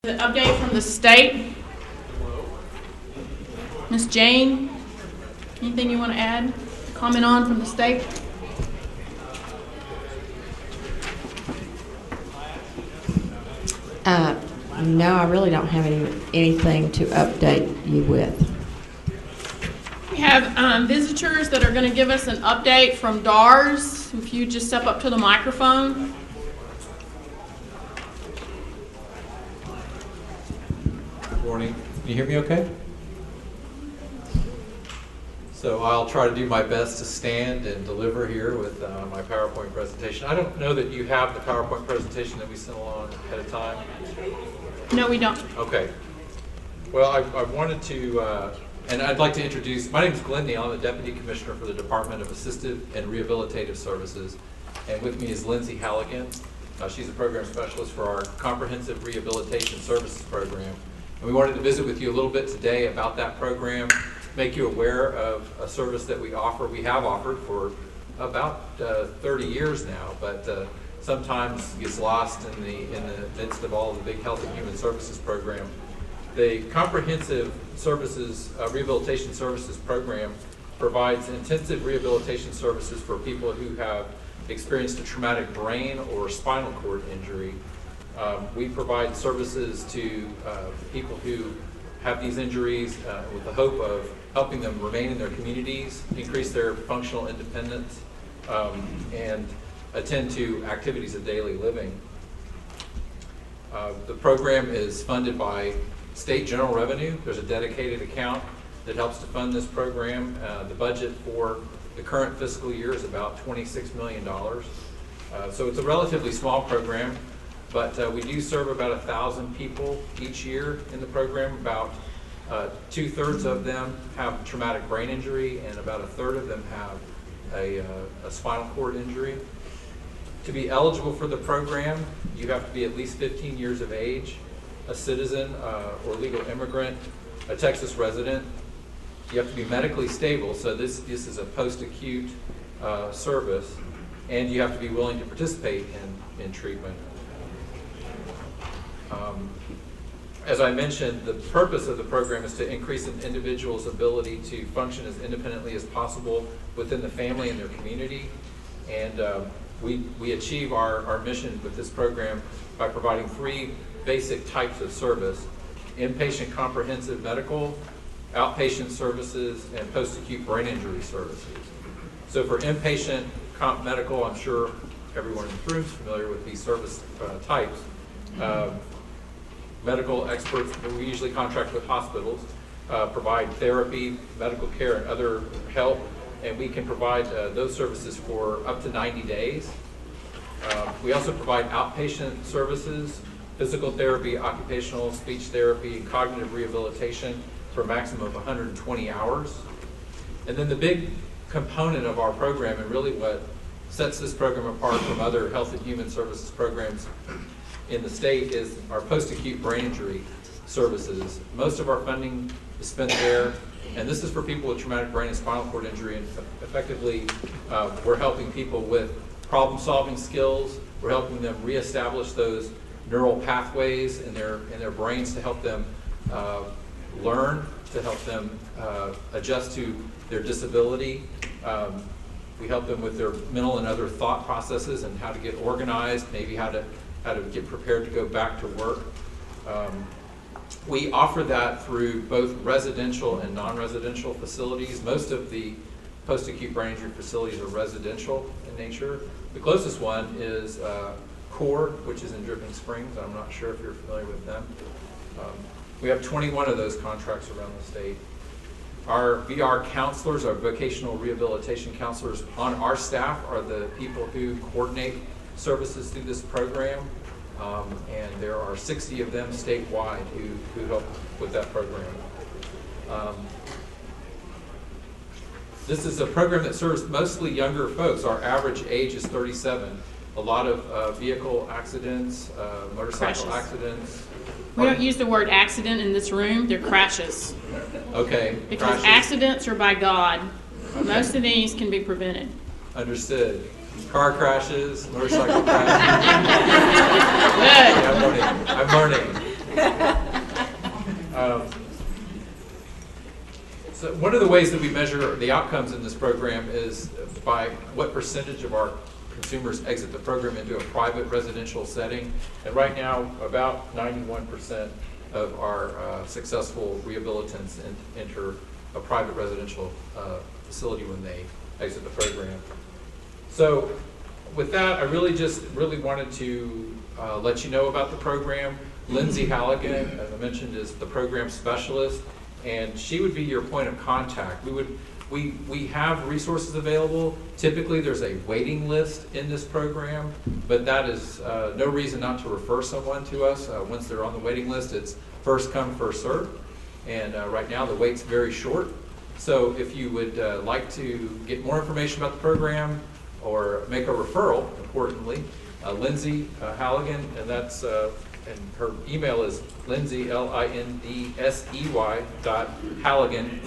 The update from the state. Ms. Jane, anything you want to add, comment on from the state? No, I really don't have anything to update you with. We have visitors that are going to give us an update from DARS. If you just step up to the microphone. Good morning. Can you hear me okay? So I'll try to do my best to stand and deliver here with my PowerPoint presentation. I don't know that you have the PowerPoint presentation that we sent along ahead of time. No, we don't. Okay. Well, I wanted to, and I'd like to introduce, my name is Glenn Neal. I'm the Deputy Commissioner for the Department of Assistive and Rehabilitative Services. And with me is Lindsay Halligan. She's a program specialist for our Comprehensive Rehabilitation Services Program. And we wanted to visit with you a little bit today about that program, make you aware of a service that we offer. We have offered for about 30 years now, but sometimes gets lost in the midst of all of the big health and human services program. The Comprehensive Services Rehabilitation Services Program provides intensive rehabilitation services for people who have experienced a traumatic brain or spinal cord injury. We provide services to people who have these injuries with the hope of helping them remain in their communities, increase their functional independence, and attend to activities of daily living. The program is funded by state general revenue. There's a dedicated account that helps to fund this program. The budget for the current fiscal year is about $26 million. So it's a relatively small program, but we do serve about 1,000 people each year in the program. About 2/3 of them have traumatic brain injury, and about 1/3 of them have a spinal cord injury. To be eligible for the program, you have to be at least 15 years of age, a citizen or legal immigrant, a Texas resident. You have to be medically stable, so this is a post-acute service, and you have to be willing to participate in treatment. As I mentioned, the purpose of the program is to increase an individual's ability to function as independently as possible within the family and their community. And we achieve our mission with this program by providing 3 basic types of service: inpatient comprehensive medical, outpatient services, and post-acute brain injury services. So for inpatient comp medical, I'm sure everyone in the room is familiar with these service types. Medical experts, we usually contract with hospitals, provide therapy, medical care, and other help, and we can provide those services for up to 90 days. We also provide outpatient services, physical therapy, occupational speech therapy, and cognitive rehabilitation for a maximum of 120 hours. And then the big component of our program, and really what sets this program apart from other health and human services programs in the state, is our post-acute brain injury services. Most of our funding is spent there, and this is for people with traumatic brain and spinal cord injury, and effectively we're helping people with problem-solving skills. We're helping them reestablish those neural pathways in their brains to help them learn, to help them adjust to their disability. We help them with their mental and other thought processes and how to get organized, maybe how to get prepared to go back to work. We offer that through both residential and non-residential facilities. Most of the post-acute brain injury facilities are residential in nature. The closest one is CORE, which is in Dripping Springs. I'm not sure if you're familiar with them. We have 21 of those contracts around the state. Our VR counselors, our vocational rehabilitation counselors on our staff, are the people who coordinate services through this program, and there are 60 of them statewide who help with that program. This is a program that serves mostly younger folks. Our average age is 37. A lot of vehicle accidents, motorcycle accidents. We don't use the word accident in this room, they're crashes. Okay. Because accidents are by God. Most of these can be prevented. Understood. Car crashes, motorcycle crashes. Good. I'm learning. So one of the ways that we measure the outcomes in this program is by what percentage of our consumers exit the program into a private residential setting. And right now, about 91% of our successful rehabilitants enter a private residential facility when they exit the program. So with that, I really wanted to let you know about the program. Lindsay Halligan, as I mentioned, is the program specialist, and she would be your point of contact. We have resources available. Typically, there's a waiting list in this program, but that is no reason not to refer someone to us. Once they're on the waiting list, it's first come, first served. And right now, the wait's very short. So if you would like to get more information about the program or make a referral, importantly, Lindsay Halligan, and that's and her email is Lindsay, L-I-N-D-S-E-Y .Halligan,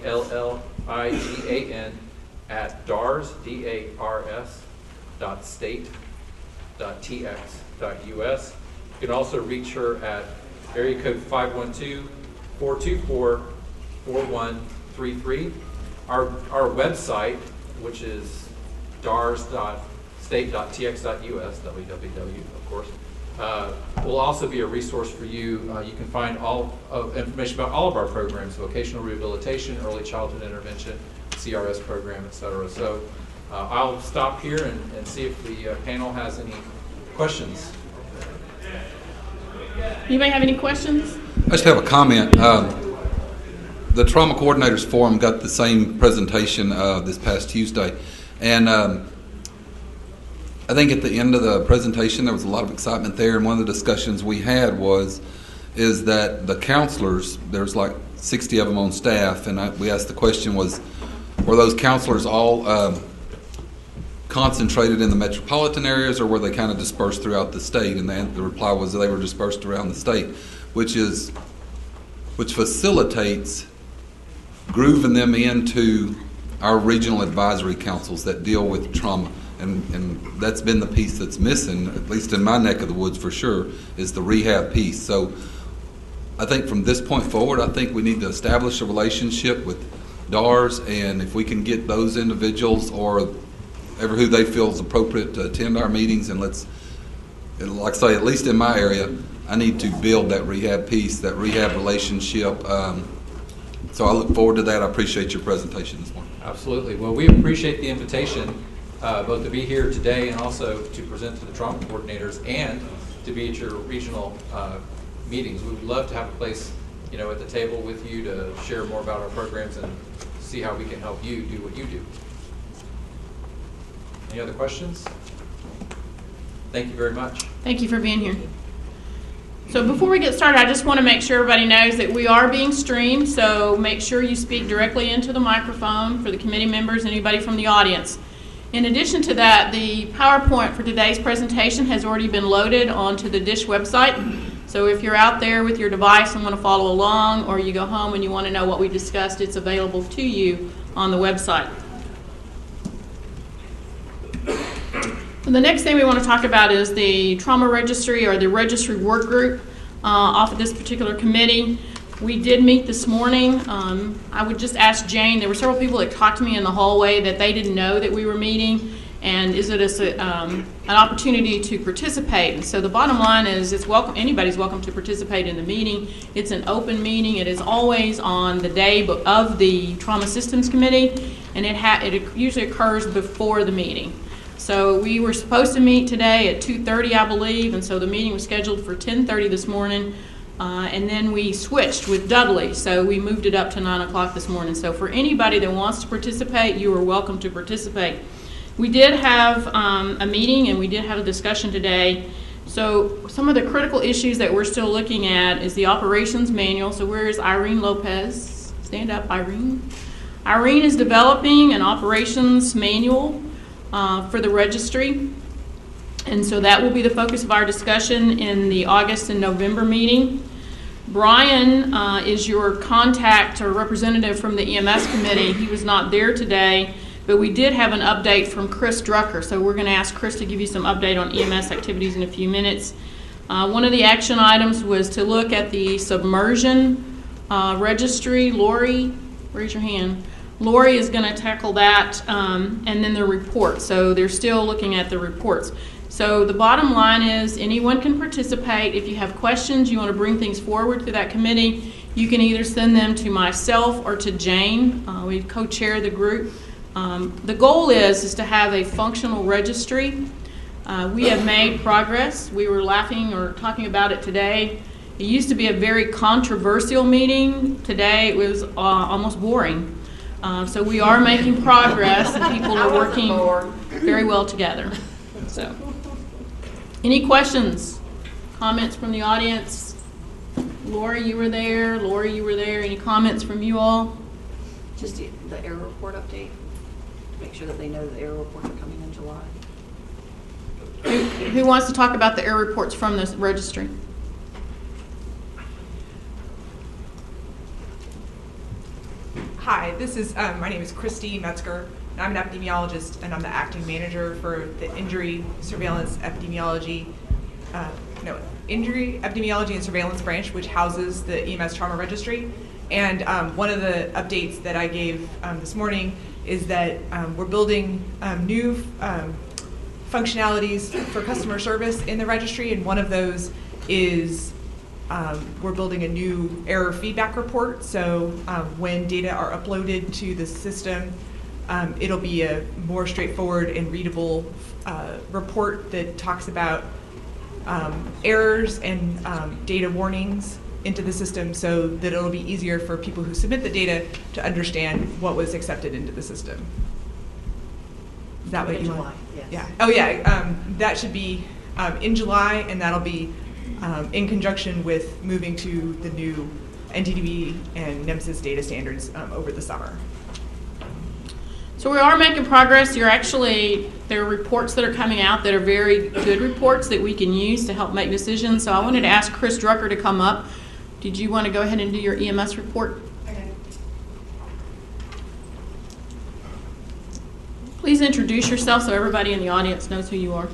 Halligan, at DARS, D-A-R-S, .state.tx.us. You can also reach her at area code 512-424-4133. Our website, which is dars.state.tx.us, www, of course, will also be a resource for you. You can find all of information about all of our programs: vocational rehabilitation, early childhood intervention, CRS program, etc. So I'll stop here and see if the panel has any questions. Anybody have any questions? I just have a comment. The Trauma Coordinators Forum got the same presentation this past Tuesday, and I think at the end of the presentation there was a lot of excitement there, and one of the discussions we had is that the counselors, there's like 60 of them on staff, and we asked the question were those counselors all concentrated in the metropolitan areas, or were they kind of dispersed throughout the state? And the reply was that they were dispersed around the state, which facilitates grooving them into our regional advisory councils that deal with trauma. And that's been the piece that's missing, at least in my neck of the woods for sure, is the rehab piece. So I think from this point forward, I think we need to establish a relationship with DARS, and if we can get those individuals or ever who they feel is appropriate to attend our meetings, and like I say, at least in my area, I need to build that rehab piece, that rehab relationship. So I look forward to that. I appreciate your presentation this morning. Absolutely. Well, we appreciate the invitation, both to be here today and also to present to the trauma coordinators and to be at your regional meetings. We would love to have a place, at the table with you to share more about our programs and see how we can help you do what you do. Any other questions? Thank you very much. Thank you for being here. So before we get started, I just want to make sure everybody knows that we are being streamed, so make sure you speak directly into the microphone for the committee members, anybody from the audience. In addition to that, the PowerPoint for today's presentation has already been loaded onto the DISH website. So if you're out there with your device and want to follow along, or you go home and you want to know what we discussed, it's available to you on the website. The next thing we want to talk about is the Trauma Registry, or the Registry Work Group off of this particular committee. We did meet this morning. I would just ask Jane, there were several people that talked to me in the hallway that they didn't know that we were meeting, and is it an opportunity to participate? And so the bottom line is it's welcome. Anybody's welcome to participate in the meeting. It's an open meeting. It is always on the day of the Trauma Systems Committee, and it usually occurs before the meeting. So we were supposed to meet today at 2:30, I believe, and so the meeting was scheduled for 10:30 this morning, and then we switched with Dudley, so we moved it up to 9 o'clock this morning. So for anybody that wants to participate, you are welcome to participate. We did have a meeting, and we did have a discussion today. So some of the critical issues that we're still looking at is the operations manual. So where is Irene Lopez? Stand up, Irene. Irene is developing an operations manual for the registry, and so that will be the focus of our discussion in the August and November meeting. Brian is your contact or representative from the EMS committee. He was not there today, but we did have an update from Chris Drucker, so we're going to ask Chris to give you some update on EMS activities in a few minutes. One of the action items was to look at the submersion registry. Lori, raise your hand. Lori is going to tackle that, and then the report. So they're still looking at the reports. So the bottom line is anyone can participate. If you have questions, you want to bring things forward to that committee, you can either send them to myself or to Jane. We co-chair the group. The goal is to have a functional registry. We have made progress. We were laughing or talking about it today. It used to be a very controversial meeting. Today it was almost boring. So we are making progress, and people are working very well together. So, any questions, comments from the audience? Lori, you were there. Lori, you were there. Any comments from you all? Just the error report update. Make sure that they know the error reports are coming in July. Who wants to talk about the error reports from the registry? Hi, this is my name is Christy Metzger. And I'm an epidemiologist, and I'm the acting manager for the Injury Epidemiology and Surveillance Branch, which houses the EMS Trauma Registry. And one of the updates that I gave this morning is that we're building new functionalities for customer service in the registry, and one of those is we're building a new error feedback report. So when data are uploaded to the system, it'll be a more straightforward and readable report that talks about errors and data warnings into the system, so that it'll be easier for people who submit the data to understand what was accepted into the system. Is that what you want? Yes. Yeah. Oh yeah. That should be in July, and that'll be in conjunction with moving to the new NTDB and NEMSIS data standards over the summer. So we are making progress. There are reports that are coming out that are very good reports that we can use to help make decisions. So I wanted to ask Chris Drucker to come up. Did you want to go ahead and do your EMS report? Okay. Please introduce yourself so everybody in the audience knows who you are.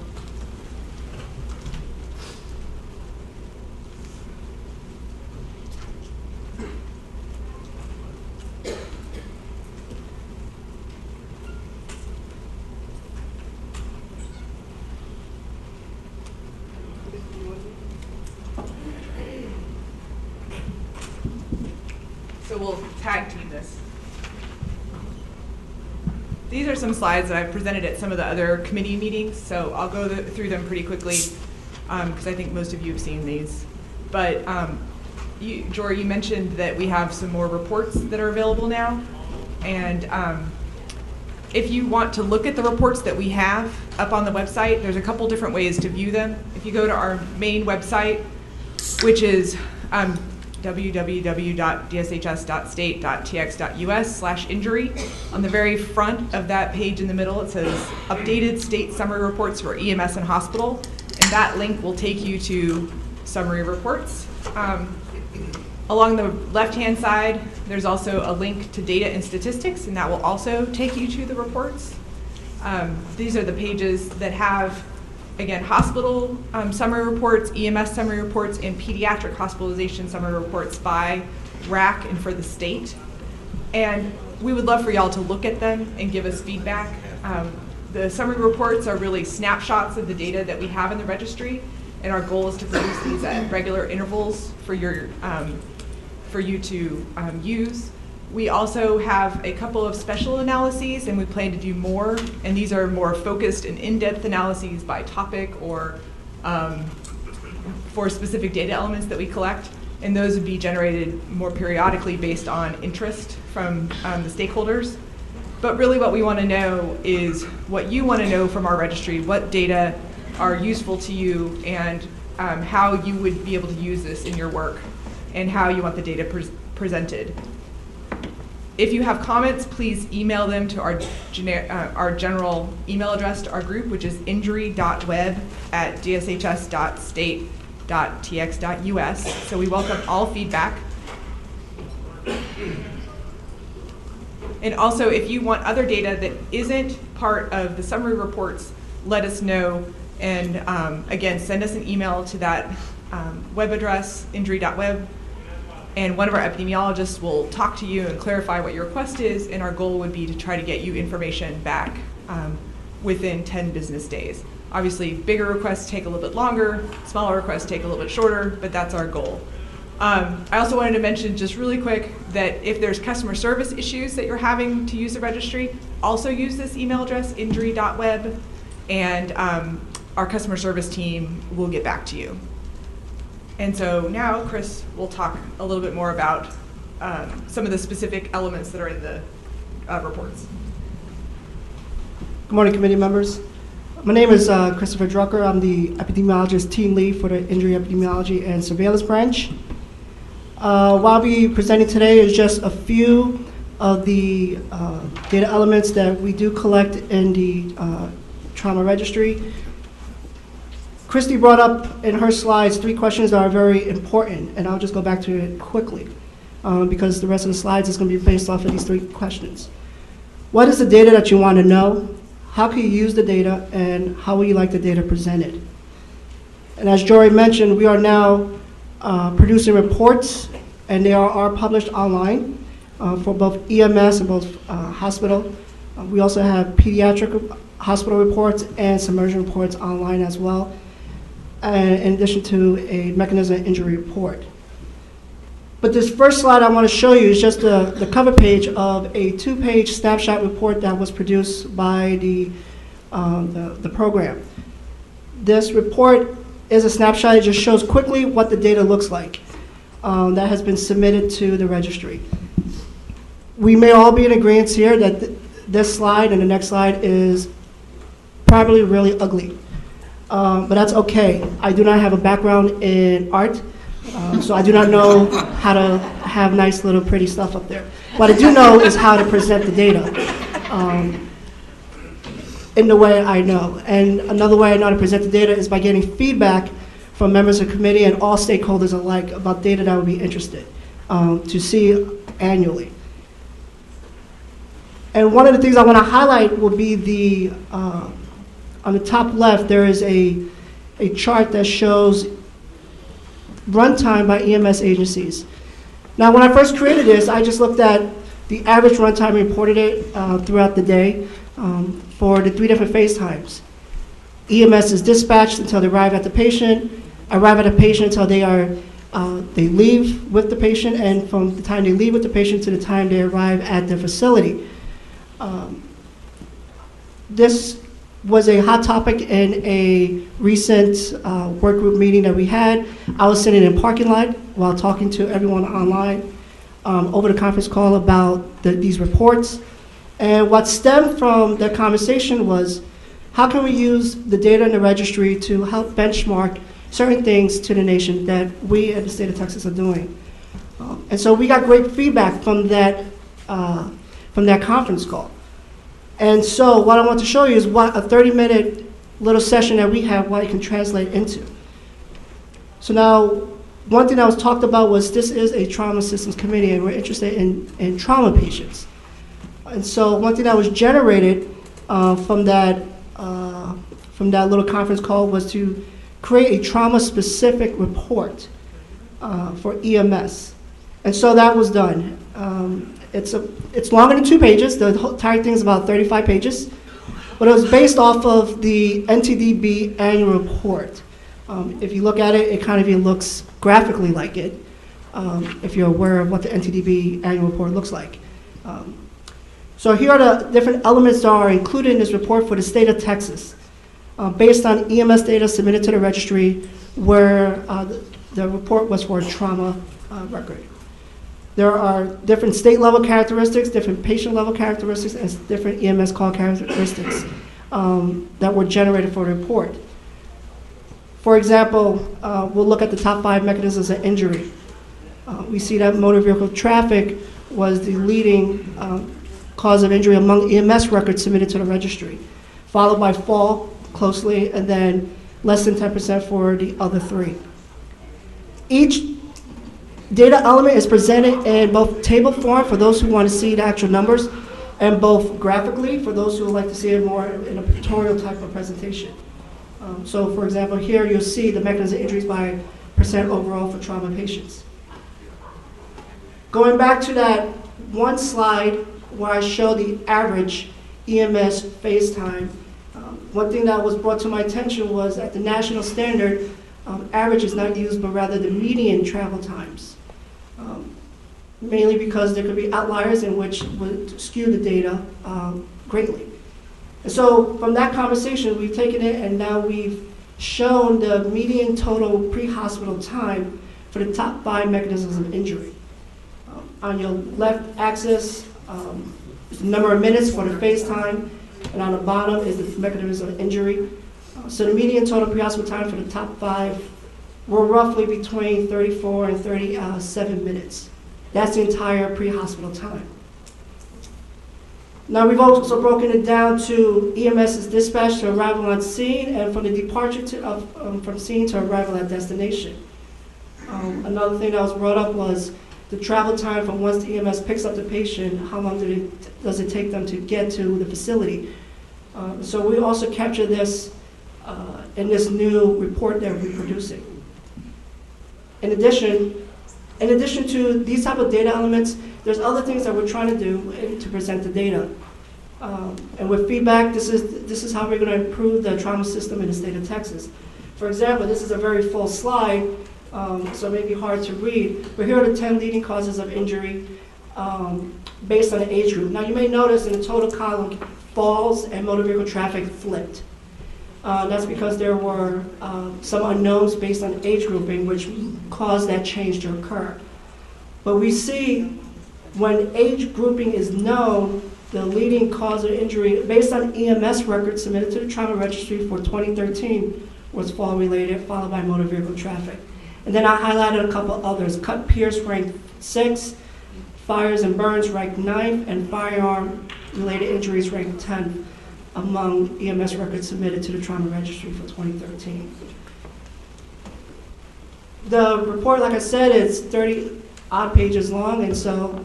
So we'll tag team this. These are some slides that I've presented at some of the other committee meetings, so I'll go through them pretty quickly because I think most of you have seen these. But Jory, you mentioned that we have some more reports that are available now. And if you want to look at the reports that we have up on the website, there's a couple different ways to view them. If you go to our main website, which is www.dshs.state.tx.us/injury. On the very front of that page in the middle, it says updated state summary reports for EMS and hospital. And that link will take you to summary reports. Along the left-hand side, there's also a link to data and statistics, and that will also take you to the reports. These are the pages that have, again, hospital summary reports, EMS summary reports, and pediatric hospitalization summary reports by RAC and for the state. And we would love for y'all to look at them and give us feedback. The summary reports are really snapshots of the data that we have in the registry, and our goal is to produce these at regular intervals for you to use. We also have a couple of special analyses, and we plan to do more, and these are more focused and in-depth analyses by topic or for specific data elements that we collect, and those would be generated more periodically based on interest from the stakeholders. But really what we want to know is what you want to know from our registry, what data are useful to you, and how you would be able to use this in your work, and how you want the data presented. If you have comments, please email them to our general email address to our group, which is injury.web@dshs.state.tx.us. So we welcome all feedback. And also, if you want other data that isn't part of the summary reports, let us know And again, send us an email to that web address, injury.web, and one of our epidemiologists will talk to you and clarify what your request is, and our goal would be to try to get you information back within 10 business days. Obviously, bigger requests take a little bit longer, smaller requests take a little bit shorter, but that's our goal. I also wanted to mention just really quick that if there's customer service issues that you're having to use the registry, also use this email address, injury.web, and our customer service team will get back to you. And so now Chris will talk a little bit more about some of the specific elements that are in the reports. Good morning, committee members. My name is Christopher Drucker. I'm the epidemiologist team lead for the Injury Epidemiology and Surveillance Branch. What I'll be presenting today is just a few of the data elements that we do collect in the Trauma Registry. Christy brought up in her slides 3 questions that are very important, and I'll just go back to it quickly because the rest of the slides is going to be based off of these 3 questions. What is the data that you want to know? How can you use the data, and how will you like the data presented? And as Jory mentioned, we are now producing reports, and they are published online for both EMS and both hospital. We also have pediatric hospital reports and submersion reports online as well, in addition to a mechanism injury report. But this first slide I want to show you is just the cover page of a 2-page snapshot report that was produced by the program. This report is a snapshot. It just shows quickly what the data looks like that has been submitted to the registry. We may all be in agreement here that this slide and the next slide is probably really ugly, but that's okay. I do not have a background in art, so I do not know how to have nice little pretty stuff up there. What I do know is how to present the data in the way I know. And another way I know how to present the data is by getting feedback from members of the committee and all stakeholders alike about data that would be interested to see annually. And one of the things I want to highlight will be the, on the top left, there is a chart that shows runtime by EMS agencies. Now, when I first created this, I just looked at the average runtime and reported it throughout the day for the 3 different phase times. EMS is dispatched until they arrive at the patient, arrive at a patient until they leave with the patient, and from the time they leave with the patient to the time they arrive at the facility. This was a hot topic in a recent work group meeting that we had. I was sitting in a parking lot while talking to everyone online over the conference call about these reports. And what stemmed from that conversation was, how can we use the data in the registry to help benchmark certain things to the nation that we at the state of Texas are doing? And so we got great feedback from that conference call. And so what I want to show you is what a 30-minute little session that we have, what it can translate into. So now, one thing that was talked about was this is a trauma systems committee, and we're interested in trauma patients. And so one thing that was generated from that little conference call was to create a trauma-specific report for EMS. And so that was done. It's longer than 2 pages. The entire thing is about 35 pages. But it was based off of the NTDB annual report. If you look at it, it kind of even looks graphically like it, if you're aware of what the NTDB annual report looks like. So here are the different elements that are included in this report for the state of Texas, based on EMS data submitted to the registry, where the report was for a trauma record. There are different state-level characteristics, different patient-level characteristics, and different EMS call characteristics that were generated for the report. For example, we'll look at the top 5 mechanisms of injury. We see that motor vehicle traffic was the leading cause of injury among EMS records submitted to the registry, followed by fall closely, and then less than 10% for the other 3. Each data element is presented in both table form for those who want to see the actual numbers, and both graphically for those who would like to see it more in a pictorial type of presentation. So for example, here you'll see the mechanism of injuries by percent overall for trauma patients. Going back to that one slide where I show the average EMS phase time, one thing that was brought to my attention was that the national standard average is not used, but rather the median travel times, mainly because there could be outliers in which would skew the data greatly. And so from that conversation, we've taken it and now we've shown the median total pre-hospital time for the top 5 mechanisms of injury. On your left axis is the number of minutes for the phase time, and on the bottom is the mechanism of injury. So the median total pre-hospital time for the top 5 were roughly between 34 and 37 minutes. That's the entire pre-hospital time. Now we've also broken it down to EMS's dispatch to arrival on scene and from the departure from scene to arrival at destination. Another thing that was brought up was the travel time from once the EMS picks up the patient, how long does it take them to get to the facility? So we also capture this in this new report that we're producing. In addition to these type of data elements, there's other things that we're trying to do to present the data. And with feedback, this is how we're going to improve the trauma system in the state of Texas. For example, this is a very full slide, so it may be hard to read, but here are the 10 leading causes of injury based on the age group. Now you may notice in the total column, falls and motor vehicle traffic flipped. That's because there were some unknowns based on age grouping which caused that change to occur. But we see when age grouping is known, the leading cause of injury based on EMS records submitted to the Trauma Registry for 2013 was fall related, followed by motor vehicle traffic. And then I highlighted a couple others. Cut pierce ranked 6th, fires and burns ranked 9th, and firearm related injuries ranked 10th among EMS records submitted to the Trauma Registry for 2013. The report, like I said, is 30 odd pages long, and so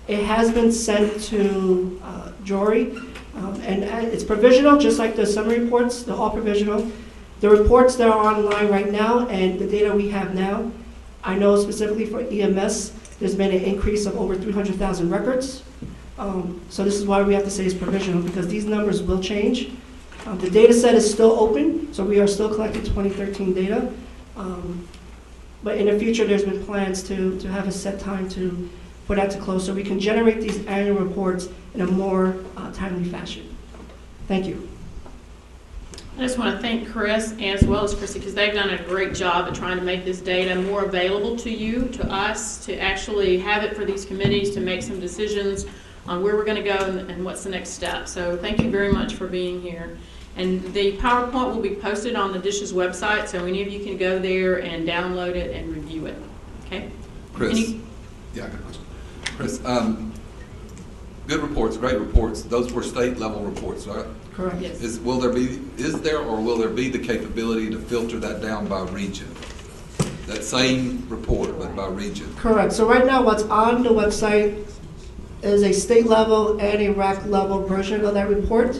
it has been sent to jury, and it's provisional, just like the summary reports. They're all provisional. The reports that are online right now and the data we have now, I know specifically for EMS, there's been an increase of over 300,000 records. So this is why we have to say it's provisional, because these numbers will change. The data set is still open, so we are still collecting 2013 data. But in the future, there's been plans to have a set time for that to close, so we can generate these annual reports in a more timely fashion. Thank you. I just want to thank Chris as well as Chrissy, because they've done a great job at trying to make this data more available to you, to us, to actually have it for these committees to make some decisions on where we're going to go and what's the next step. So thank you very much for being here. And the PowerPoint will be posted on the DISH's website, so any of you can go there and download it and review it. Okay? Chris, yeah, I got a question. Chris, good reports, great reports. Those were state level reports, right? Correct. Yes. Is there or will there be the capability to filter that down by region? That same report, but by region? Correct. So right now, what's on the website is a state level and a RAC level version of that report.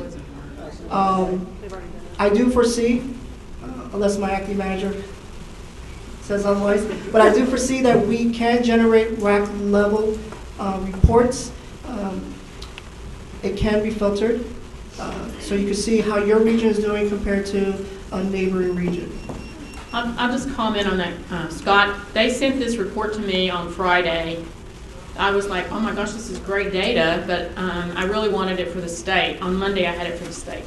I do foresee, unless my acting manager says otherwise, but I do foresee that we can generate RAC level reports. It can be filtered, so you can see how your region is doing compared to a neighboring region. I'll just comment on that, Scott. They sent this report to me on Friday. I was like, oh my gosh, this is great data, but I really wanted it for the state. On Monday, I had it for the state.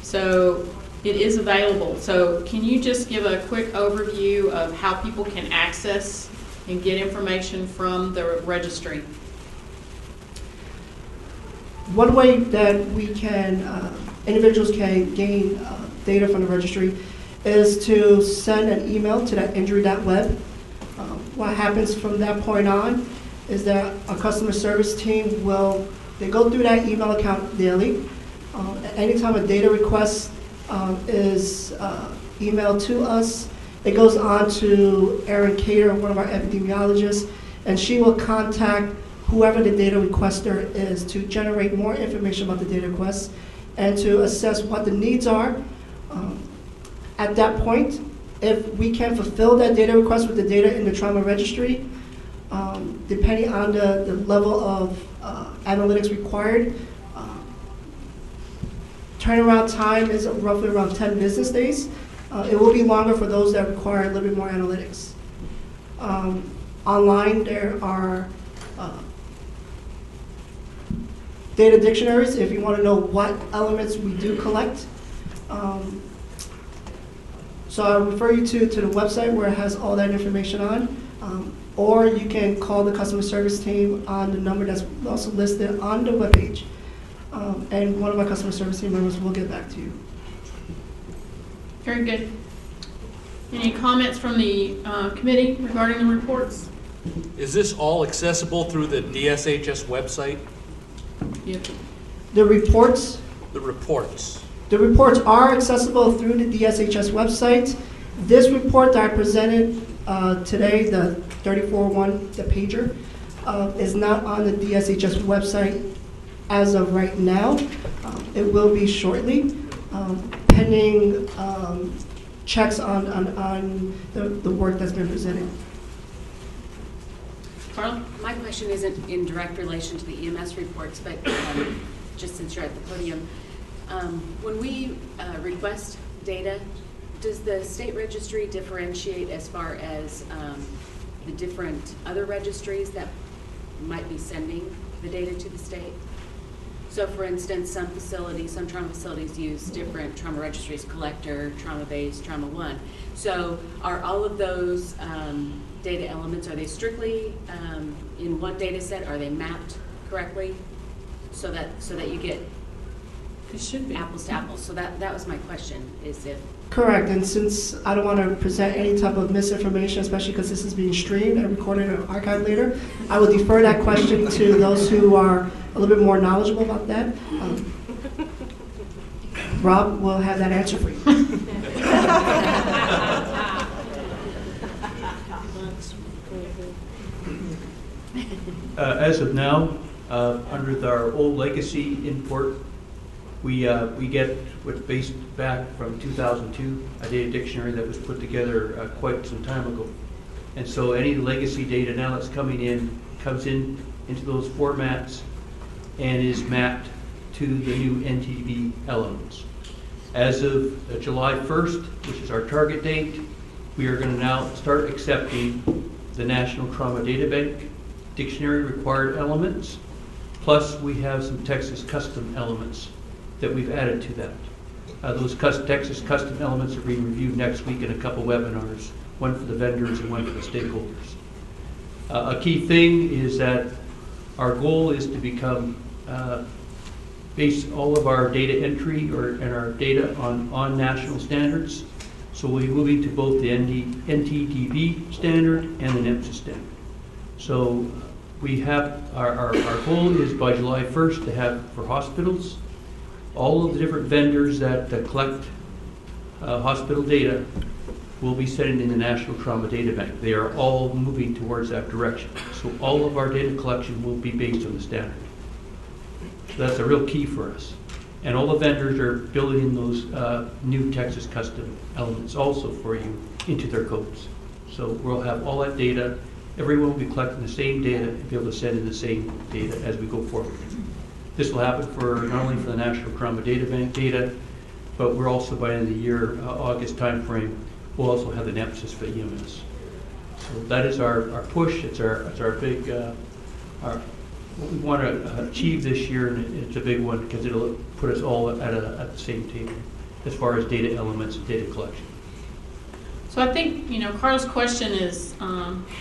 So it is available. So can you just give a quick overview of how people can access and get information from the registry? One way that we can, individuals can gain data from the registry is to send an email to that injury.web. What happens from that point on is that our customer service team they go through that email account daily. Anytime a data request is emailed to us, it goes on to Erin Cater, one of our epidemiologists, and she will contact whoever the data requester is to generate more information about the data request and to assess what the needs are At that point, if we can fulfill that data request with the data in the Trauma Registry, depending on the level of analytics required, turnaround time is roughly around 10 business days. It will be longer for those that require a little bit more analytics. Online, there are data dictionaries if you want to know what elements we do collect. So I refer you to the website where it has all that information on, or you can call the customer service team on the number that's also listed on the webpage, and one of my customer service team members will get back to you. Very good. Any comments from the committee regarding the reports? Is this all accessible through the DSHS website? Yep. The reports The reports? are accessible through the DSHS website. This report that I presented today, the 34-1, the pager, is not on the DSHS website as of right now. It will be shortly, pending checks on the work that's been presented. Carla? My question isn't in direct relation to the EMS reports, but just since you're at the podium, when we request data, does the state registry differentiate as far as the different other registries that might be sending the data to the state? So for instance, some trauma facilities use different trauma registries, Collector, Trauma-Based, Trauma One. So are all of those data elements, are they strictly in one data set? Are they mapped correctly so that you get It should be. apples to apples? So that was my question, is if Correct, and since I don't want to present any type of misinformation, especially because this is being streamed and recorded and archived later, I will defer that question to those who are a little bit more knowledgeable about that. Rob will have that answer for you. As of now, under our old legacy import, we get what's based back from 2002, a data dictionary that was put together quite some time ago. And so any legacy data now that's coming in comes in into those formats and is mapped to the new NTB elements. As of July 1st, which is our target date, we are going to now start accepting the National Trauma Data Bank dictionary required elements, plus we have some Texas custom elements that we've added to that. Those Texas custom elements are being reviewed next week in a couple webinars, one for the vendors and one for the stakeholders. A key thing is that our goal is to become, base all of our data entry and our data on national standards. So we'll be moving to both the NTDB standard and the NEMSA standard. So we have, our goal is by July 1st to have for hospitals, all of the different vendors that collect hospital data will be sending in the National Trauma Data Bank. They are all moving towards that direction. So all of our data collection will be based on the standard. So that's a real key for us. And all the vendors are building in those new Texas custom elements also for you into their codes. So we'll have all that data. Everyone will be collecting the same data and be able to send in the same data as we go forward. This will happen for not only for the National Trauma Data Bank data, but we're also by the end of the year, August timeframe, we'll also have the NEMSIS for EMS. So that is our push. It's our big, what we want to achieve this year, and it's a big one because it'll put us all at the same table as far as data elements and data collection. So I think, Carl's question is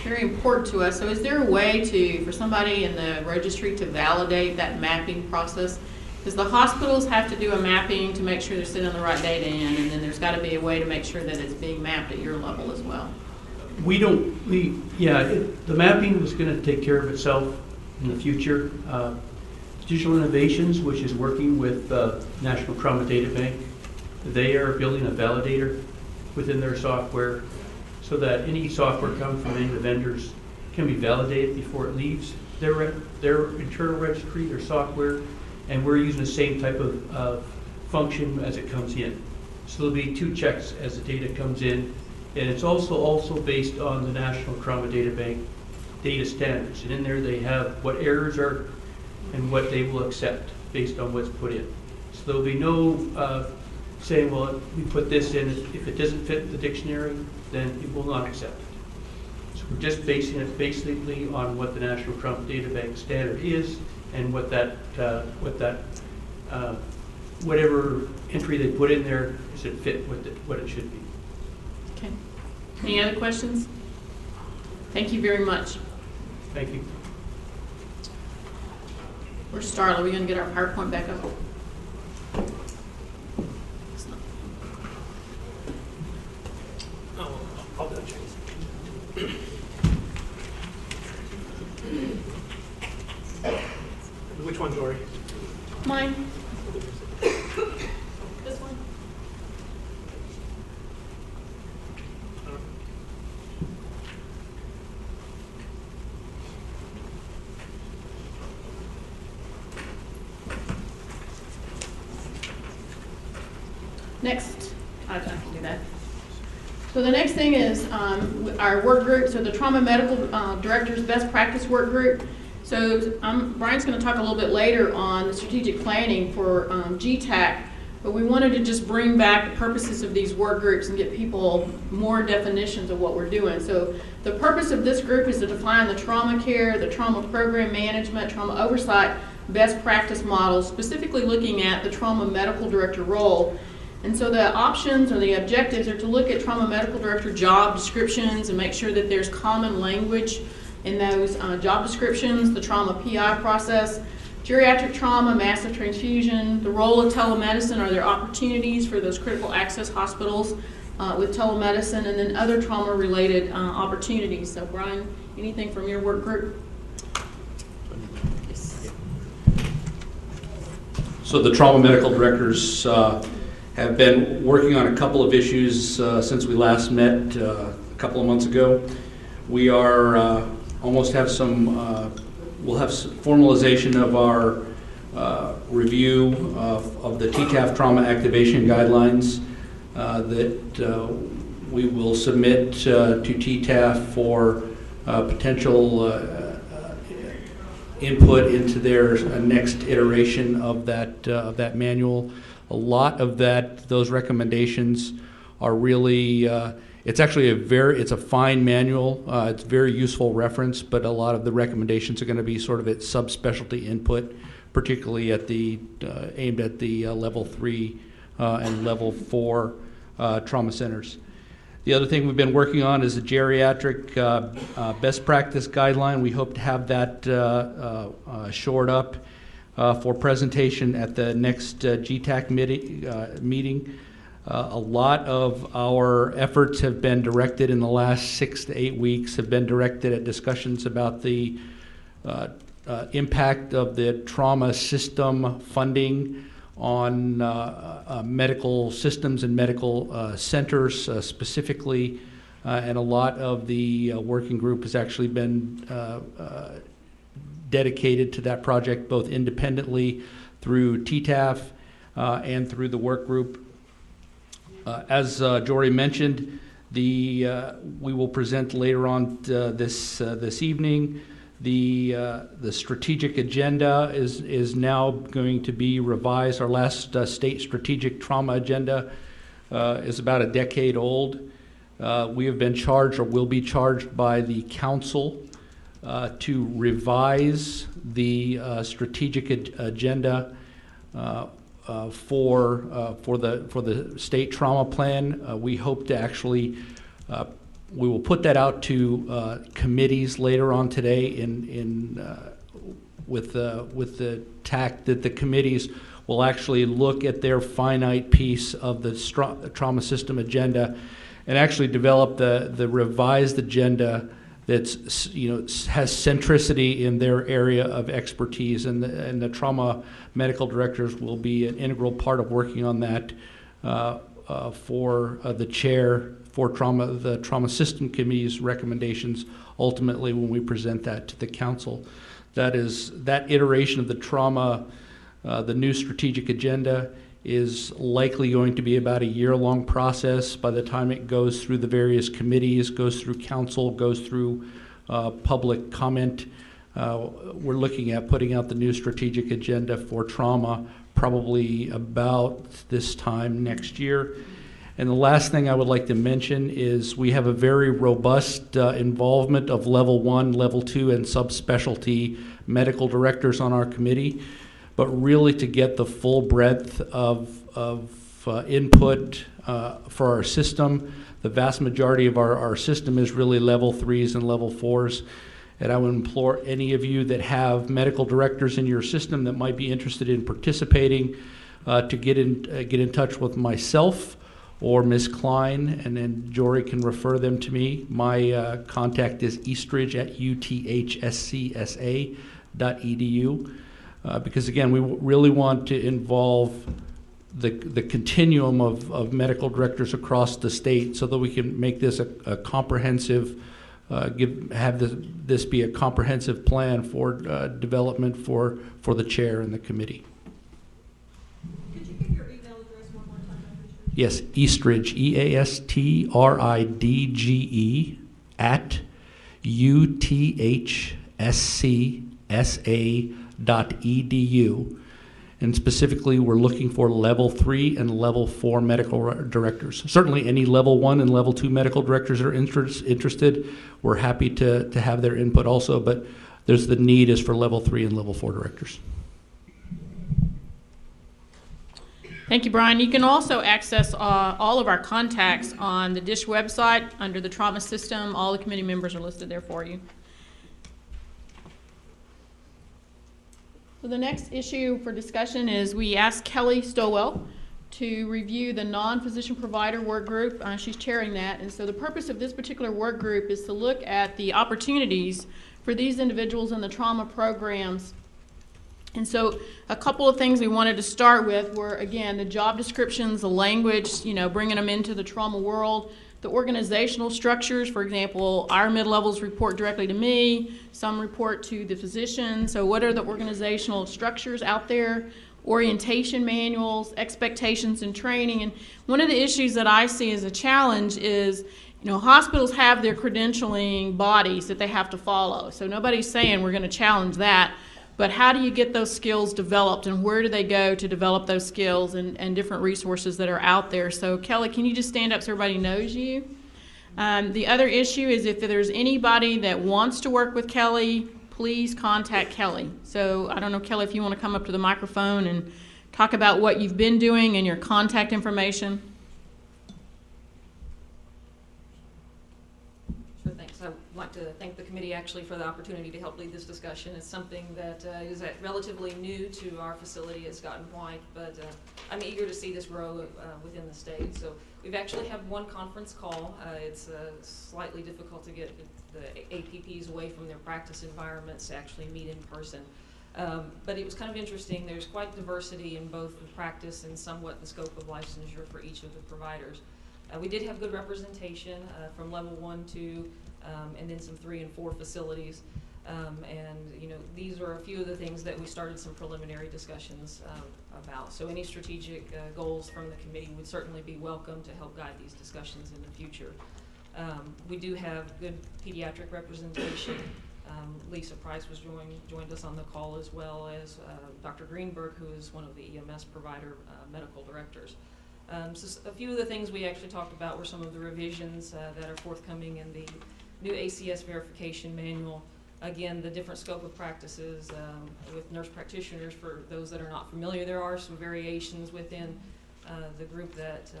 very important to us. So is there a way for somebody in the registry to validate that mapping process? Because the hospitals have to do a mapping to make sure they're sending the right data in, and then there's got to be a way to make sure that it's being mapped at your level as well. The mapping was going to take care of itself in the future. Digital Innovations, which is working with National Trauma Data Bank, they are building a validator within their software so that any software coming from any of the vendors can be validated before it leaves their internal registry, their software, and we're using the same type of function as it comes in. So there'll be 2 checks as the data comes in, and it's also based on the National Trauma Data Bank data standards. And in there they have what errors are and what they will accept based on what's put in. So there'll be no saying, well, we put this in, if it doesn't fit the dictionary, then it will not accept it. So we're just basing it basically on what the National Trauma Data Bank standard is and what whatever entry they put in there, does it fit what it should be. Okay. Any other questions? Thank you very much. Thank you. Where's Starla? Are we going to get our PowerPoint back up? Oh, I'll do it, Chase. Which one, Dory? Mine. This one. Next, I can do that. So the next thing is our work group, so the Trauma Medical Director's Best Practice Work Group. So Brian's going to talk a little bit later on the strategic planning for GETAC, but we wanted to just bring back the purposes of these work groups and get people more definitions of what we're doing. So the purpose of this group is to define the trauma care, the trauma program management, trauma oversight, best practice models, specifically looking at the Trauma Medical Director role. And so the options or the objectives are to look at Trauma Medical Director job descriptions and make sure that there's common language in those job descriptions, the trauma PI process, geriatric trauma, massive transfusion, the role of telemedicine, are there opportunities for those critical access hospitals with telemedicine, and then other trauma-related opportunities. So Brian, anything from your work group? So the trauma medical directors have been working on a couple of issues since we last met a couple of months ago. We are almost have some, we'll have some formalization of our review of the TTAF trauma activation guidelines that we will submit to TTAF for potential input into their next iteration of that manual. A lot of those recommendations are really it's actually it's a fine manual. It's very useful reference, but a lot of the recommendations are going to be sort of at subspecialty input, particularly at aimed at the level 3 and level 4 trauma centers. The other thing we've been working on is the geriatric best practice guideline. We hope to have that shored up for presentation at the next GETAC meeting. A lot of our efforts have been directed in the last 6 to 8 weeks, have been directed at discussions about the impact of the trauma system funding on medical systems and medical centers specifically, and a lot of the working group has actually been dedicated to that project, both independently through TTAF and through the work group. As Jory mentioned, we will present later on this evening. The strategic agenda is now going to be revised. Our last state strategic trauma agenda is about a decade old. We have been charged, or will be charged by the council, to revise the strategic agenda for the state trauma plan. We hope to actually we will put that out to committees later on today with the tact that the committees will actually look at their finite piece of the trauma system agenda and actually develop the revised agenda that's has centricity in their area of expertise, and the trauma medical directors will be an integral part of working on that for the chair for the trauma system committee's recommendations ultimately when we present that to the council. That iteration of the trauma, the new strategic agenda is likely going to be about a year-long process by the time it goes through the various committees, goes through council, goes through public comment. We're looking at putting out the new strategic agenda for trauma probably about this time next year. And the last thing I would like to mention is we have a very robust involvement of level 1, level 2, and subspecialty medical directors on our committee. But really to get the full breadth of input for our system, the vast majority of our system is really level 3s and level 4s. And I would implore any of you that have medical directors in your system that might be interested in participating to get in touch with myself or Ms. Klein, and then Jory can refer them to me. My contact is eastridge@uthcssa.edu. Because again, we really want to involve the continuum of medical directors across the state so that we can make this a comprehensive, this be a comprehensive plan for development for the chair and the committee. Could you give your email address one more time? Yes, Eastridge, EASTRIDGE @uthcssa.edu. And specifically, we're looking for level 3 and level 4 medical directors. Certainly any level 1 and level 2 medical directors are interested. We're happy to have their input also, but there's the need is for level 3 and level 4 directors. Thank you, Brian. You can also access all of our contacts on the DISH website under the trauma system. All the committee members are listed there for you. So the next issue for discussion is we asked Kelly Stowell to review the non-physician provider work group. She's chairing that. And so the purpose of this particular work group is to look at the opportunities for these individuals in the trauma programs. And so a couple of things we wanted to start with were, again, the job descriptions, the language, bringing them into the trauma world, the organizational structures. For example, our mid-levels report directly to me, some report to the physician. So what are the organizational structures out there? Orientation manuals, expectations and training. And one of the issues that I see as a challenge is, hospitals have their credentialing bodies that they have to follow. So nobody's saying we're going to challenge that. But how do you get those skills developed, and where do they go to develop those skills and different resources that are out there? So Kelly, can you just stand up so everybody knows you? The other issue is if there's anybody that wants to work with Kelly, please contact Kelly. So I don't know, Kelly, if you want to come up to the microphone and talk about what you've been doing and your contact information. I'd like to thank the committee actually for the opportunity to help lead this discussion. It's something that is relatively new to our facility at Scott and White, but I'm eager to see this grow within the state. So we've actually had one conference call. It's slightly difficult to get the APPs away from their practice environments to actually meet in person. But it was kind of interesting. There's quite diversity in both the practice and somewhat the scope of licensure for each of the providers. We did have good representation from level 1, 2, and then some 3 and 4 facilities. These are a few of the things that we started some preliminary discussions about. So any strategic goals from the committee would certainly be welcome to help guide these discussions in the future. We do have good pediatric representation. Lisa Price was joined us on the call, as well as Dr. Greenberg, who is one of the EMS provider medical directors. So a few of the things we actually talked about were some of the revisions that are forthcoming in the new ACS verification manual. Again, the different scope of practices with nurse practitioners. For those that are not familiar, there are some variations within the group that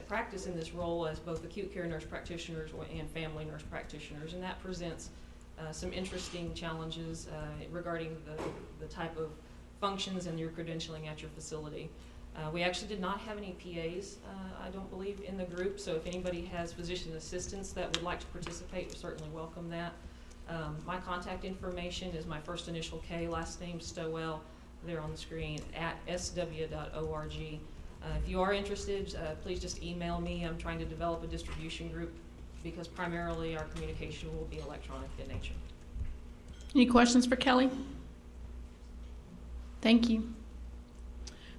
practice in this role as both acute care nurse practitioners and family nurse practitioners, and that presents some interesting challenges regarding the type of functions and your credentialing at your facility. We actually did not have any PAs, I don't believe, in the group, so if anybody has physician assistants that would like to participate, we certainly welcome that. My contact information is my first initial K, last name Stowell, there on the screen, @sw.org. If you are interested, please just email me. I'm trying to develop a distribution group because primarily our communication will be electronic in nature. Any questions for Kelly? Thank you.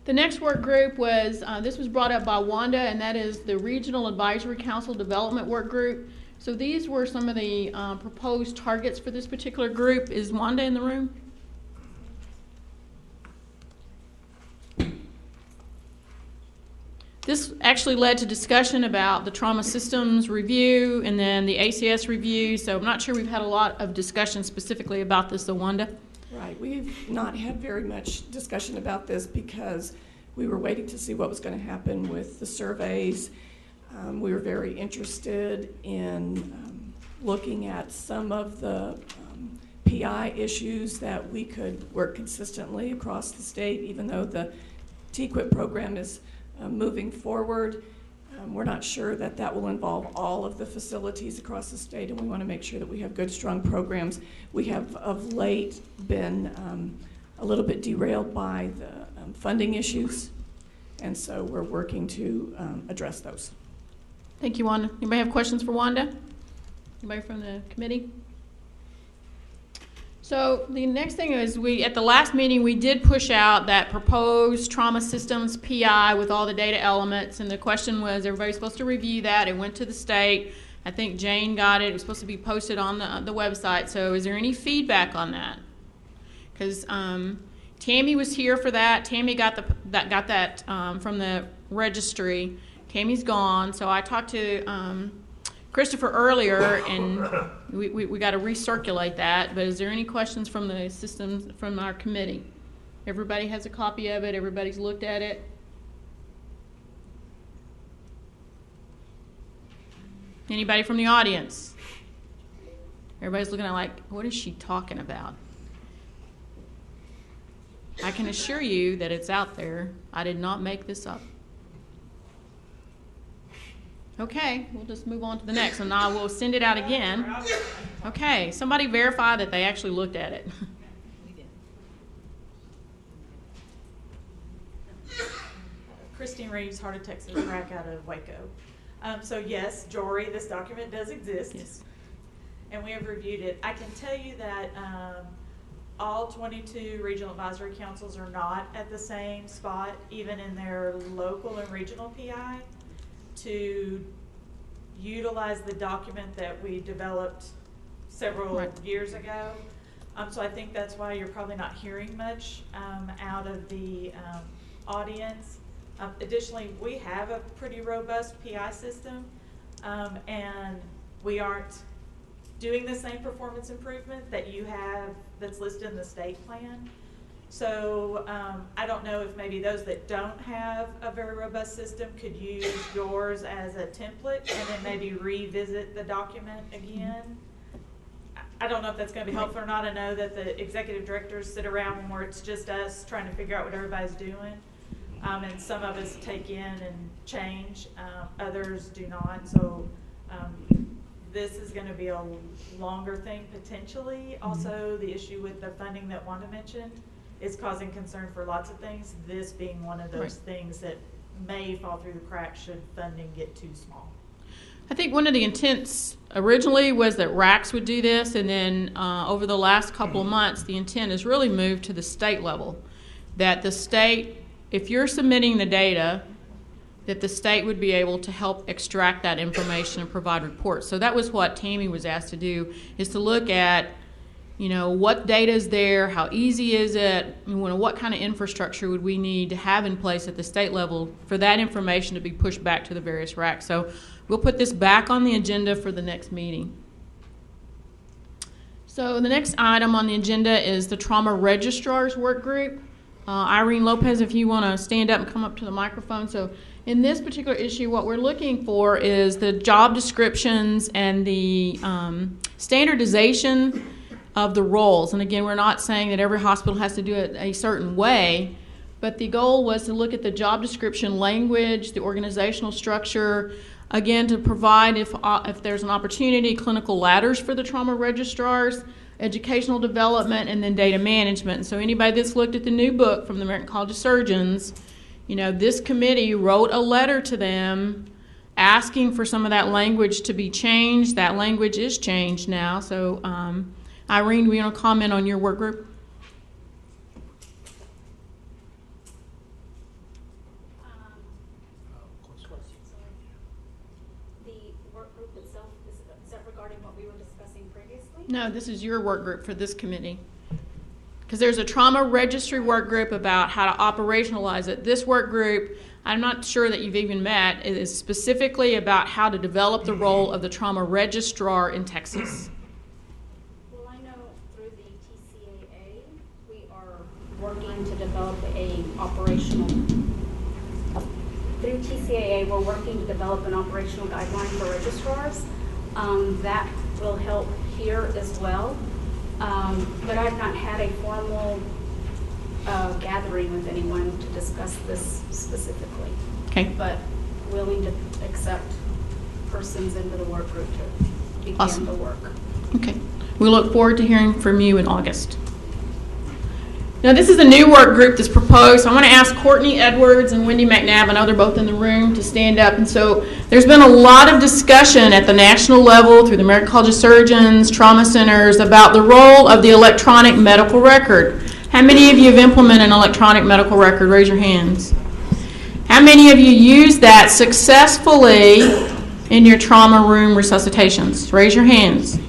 The next work group was, this was brought up by Wanda, and that is the Regional Advisory Council Development Work Group. So these were some of the proposed targets for this particular group. Is Wanda in the room? This actually led to discussion about the trauma systems review and then the ACS review. So I'm not sure we've had a lot of discussion specifically about this, so Wanda? Right, we've not had very much discussion about this because we were waiting to see what was going to happen with the surveys. We were very interested in looking at some of the PI issues that we could work consistently across the state, even though the TQIP program is moving forward. We're not sure that that will involve all of the facilities across the state, and we want to make sure that we have good, strong programs. We have of late been a little bit derailed by the funding issues, and so we're working to address those. Thank you, Wanda. Anybody have questions for Wanda? Anybody from the committee? So the next thing is at the last meeting, we did push out that proposed trauma systems PI with all the data elements, and the question was, everybody's supposed to review that. It went to the state. I think Jane got it. It was supposed to be posted on the website. So is there any feedback on that? Because Tammy was here for that. Tammy got that from the registry. Tammy's gone. So I talked to Christopher earlier, and we got to recirculate that. But is there any questions from the systems, from our committee? Everybody has a copy of it. Everybody's looked at it. Anybody from the audience? Everybody's looking at like, what is she talking about? I can assure you that it's out there. I did not make this up. Okay, we'll just move on to the next, and I will send it out again. Okay, somebody verify that they actually looked at it. Christine Reeves, Heart of Texas, RAC out of Waco. So yes, Jory, this document does exist. Yes. And we have reviewed it. I can tell you that all 22 regional advisory councils are not at the same spot, even in their local and regional PI, to utilize the document that we developed several years ago. So I think that's why you're probably not hearing much out of the audience. Additionally, we have a pretty robust PI system, and we aren't doing the same performance improvement that you have that's listed in the state plan. So I don't know if maybe those that don't have a very robust system could use yours as a template and then maybe revisit the document again. I don't know if that's going to be helpful or not. I know that the executive directors sit around where it's just us trying to figure out what everybody's doing. And some of us take in and change, others do not. So this is going to be a longer thing potentially. Also, the issue with the funding that Wanda mentioned is causing concern for lots of things, this being one of those things that may fall through the cracks should funding get too small. I think one of the intents originally was that RACs would do this, and then over the last couple of months, the intent has really moved to the state level. That the state, if you're submitting the data, that the state would be able to help extract that information and provide reports. So that was what Tammy was asked to do, is to look at, you know, what data is there, how easy is it, what kind of infrastructure would we need to have in place at the state level for that information to be pushed back to the various RACs. So we'll put this back on the agenda for the next meeting. So the next item on the agenda is the Trauma Registrars Work Group. Irene Lopez, if you want to stand up and come up to the microphone. So in this particular issue, what we're looking for is the job descriptions and the standardization of the roles. And again, we're not saying that every hospital has to do it a certain way, but the goal was to look at the job description language, the organizational structure, again, to provide, if there's an opportunity, clinical ladders for the trauma registrars, educational development, and then data management. And so anybody that's looked at the new book from the American College of Surgeons, you know, this committee wrote a letter to them asking for some of that language to be changed. That language is changed now. So Irene, do you want to comment on your work group? No, this is your work group for this committee. Because there's a trauma registry work group about how to operationalize it. This work group, I'm not sure that you've even met, it is specifically about how to develop the role of the trauma registrar in Texas. Well, I know through the TCAA, we are working to develop an operational guideline for registrars. That will help here as well. But I've not had a formal gathering with anyone to discuss this specifically. Okay. But willing to accept persons into the work group to begin Awesome. the work. Okay. We look forward to hearing from you in August. Now, this is a new work group that's proposed. I want to ask Courtney Edwards and Wendy McNabb, I know they're both in the room, to stand up. And so there's been a lot of discussion at the national level through the American College of Surgeons, trauma centers, about the role of the electronic medical record. How many of you have implemented an electronic medical record? Raise your hands. How many of you use that successfully in your trauma room resuscitations? Raise your hands.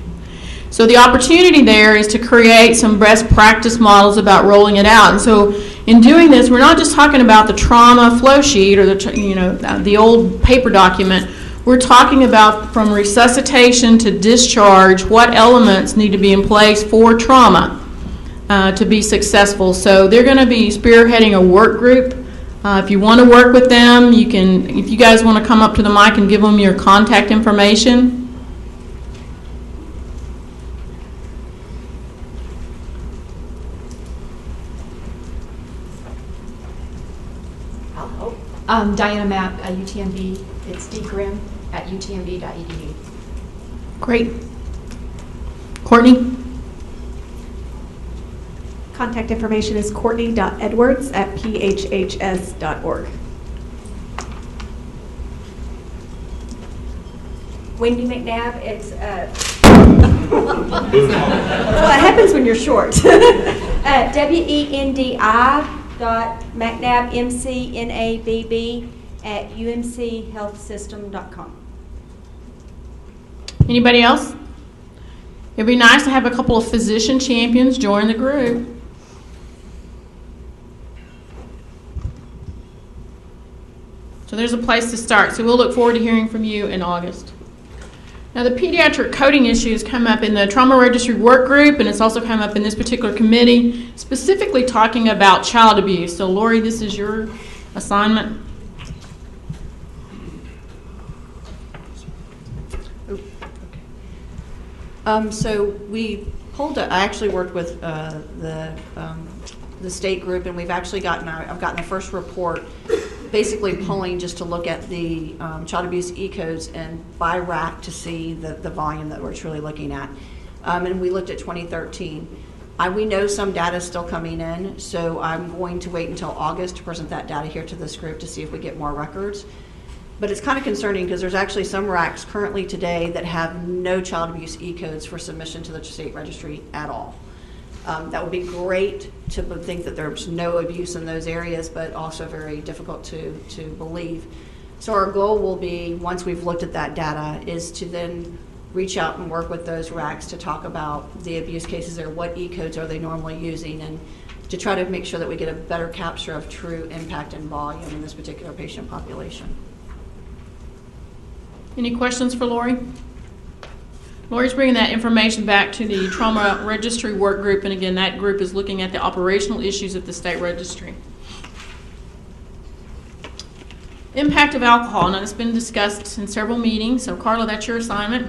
So the opportunity there is to create some best practice models about rolling it out. And so in doing this, we're not just talking about the trauma flow sheet or the old paper document. We're talking about from resuscitation to discharge, what elements need to be in place for trauma to be successful. So they're going to be spearheading a work group. If you want to work with them, you can. If you guys want to come up to the mic and give them your contact information. Diana Mapp at UTMB. It's dgrim@utmb.edu. Great. Courtney? Contact information is courtney.edwards@phhs.org. Wendy McNabb, it's well, it happens when you're short. WENDI.McNabb, MCNABB@umchealthsystem.com. Anybody else? It'd be nice to have a couple of physician champions join the group. So there's a place to start. So we'll look forward to hearing from you in August. Now, the pediatric coding issues come up in the Trauma Registry work group, and it's also come up in this particular committee, specifically talking about child abuse. So, Lori, this is your assignment. So we pulled. I actually worked with the state group, and we've actually I've gotten the first report, basically pulling just to look at the child abuse E-codes and by RAC to see the volume that we're truly looking at. And we looked at 2013. We know some data is still coming in, so I'm going to wait until August to present that data here to this group to see if we get more records. But it's kind of concerning because there's actually some RACs currently today that have no child abuse E-codes for submission to the state registry at all. That would be great to think that there's no abuse in those areas, but also very difficult to believe. So our goal will be, once we've looked at that data, is to then reach out and work with those RACs to talk about the abuse cases there, what E-codes are they normally using, and to try to make sure that we get a better capture of true impact and volume in this particular patient population. Any questions for Lori? Lori's bringing that information back to the Trauma Registry work group, and again, that group is looking at the operational issues at the state registry. Impact of alcohol. Now, it's been discussed in several meetings, so Carla, that's your assignment.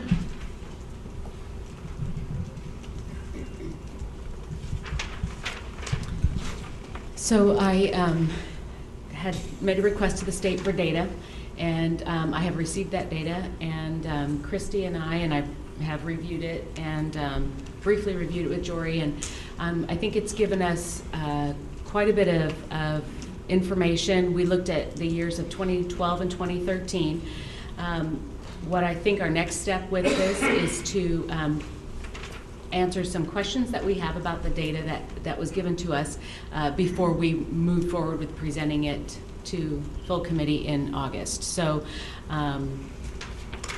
So I had made a request to the state for data, and I have received that data, and Christy and I have reviewed it and briefly reviewed it with Jory, and I think it's given us quite a bit of information. We looked at the years of 2012 and 2013. What I think our next step with this is to answer some questions that we have about the data that was given to us before we move forward with presenting it to full committee in August. So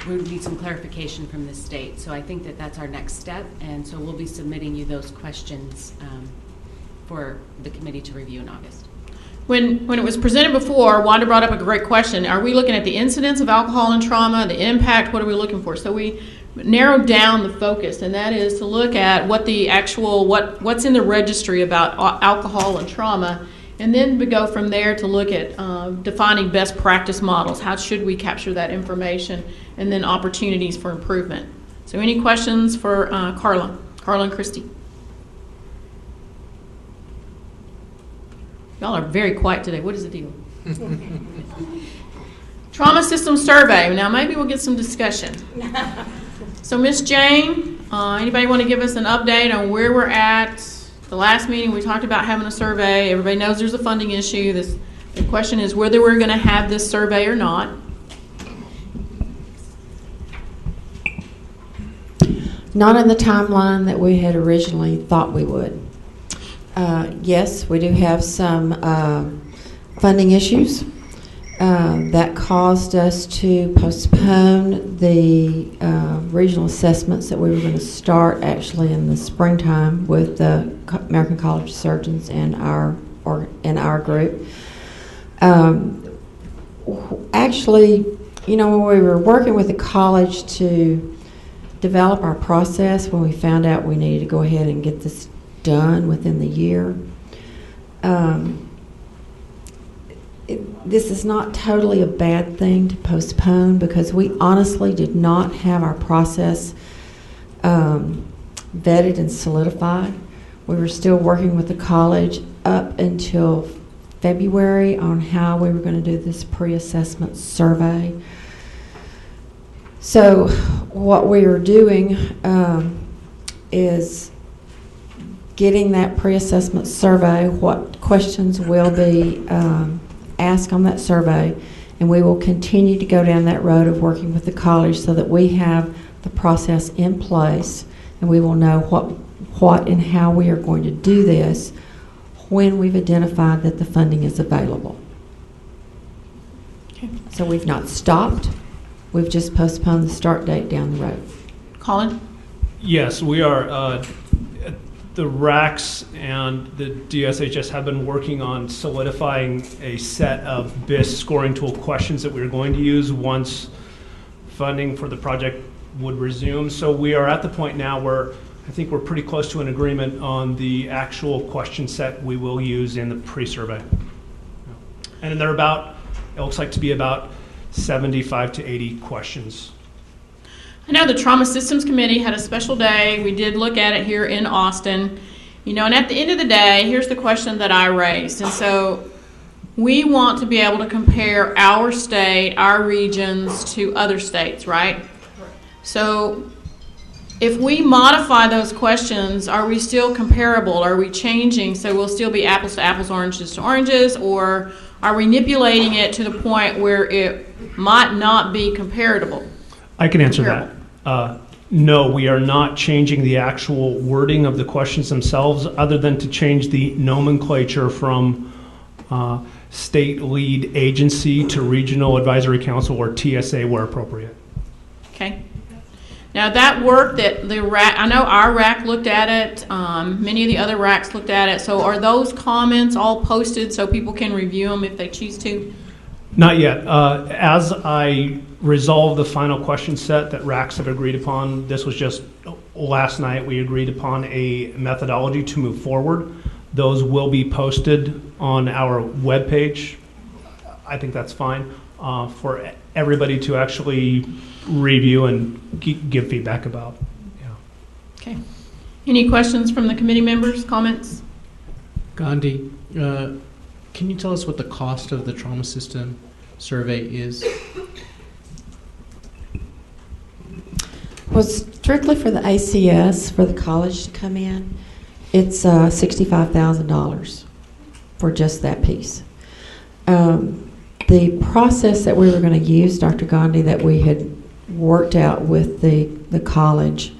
we would need some clarification from the state. So I think that that's our next step, and so we'll be submitting you those questions for the committee to review in August. When it was presented before, Wanda brought up a great question. Are we looking at the incidence of alcohol and trauma, the impact? What are we looking for? So we narrowed down the focus, and that is to look at what the actual, what's in the registry about alcohol and trauma, and then we go from there to look at defining best practice models. How should we capture that information, and then opportunities for improvement. So any questions for Carla and Christy? Y'all are very quiet today. What is the deal? Trauma system survey. Now maybe we'll get some discussion. So Ms. Jane, anybody want to give us an update on where we're at? The last meeting we talked about having a survey. Everybody knows there's a funding issue. The question is whether we're going to have this survey or not. Not in the timeline that we had originally thought we would. Yes, we do have some funding issues that caused us to postpone the regional assessments that we were going to start actually in the springtime with the American College of Surgeons and our group. Actually, you know, when we were working with the college to develop our process, when we found out we needed to go ahead and get this done within the year, this is not totally a bad thing to postpone, because we honestly did not have our process vetted and solidified. We were still working with the college up until February on how we were going to do this pre-assessment survey. So what we are doing is getting that pre-assessment survey, what questions will be asked on that survey, and we will continue to go down that road of working with the college so that we have the process in place, and we will know what and how we are going to do this when we've identified that the funding is available. Okay. So we've not stopped, we've just postponed the start date down the road. Colin? Yes, we are. The RACs and the DSHS have been working on solidifying a set of BIS scoring tool questions that we're going to use once funding for the project would resume. So we are at the point now where I think we're pretty close to an agreement on the actual question set we will use in the pre-survey. And they're about, it looks like to be about 75 to 80 questions. I know the Trauma Systems Committee had a special day. We did look at it here in Austin. You know, and at the end of the day, here's the question that I raised. And so we want to be able to compare our state, our regions to other states, right? So if we modify those questions, are we still comparable? Are we changing so we'll still be apples to apples, oranges to oranges? Or are we manipulating it to the point where it might not be comparable? I can answer that. No, we are not changing the actual wording of the questions themselves, other than to change the nomenclature from state lead agency to regional advisory council or TSA where appropriate. Okay. Now that work that the RAC, I know our RAC looked at it, many of the other RACs looked at it, so are those comments all posted so people can review them if they choose to? Not yet. As I resolve the final question set that RACs have agreed upon, this was just last night, we agreed upon a methodology to move forward. Those will be posted on our webpage. I think that's fine for everybody to actually review and give feedback about. Yeah. Okay. Any questions from the committee members, comments? Gandhi, can you tell us what the cost of the trauma system survey is? Well, strictly for the ACS, for the college to come in, it's $65,000 for just that piece. The process that we were going to use, Dr. Gandhi, that we had worked out with the college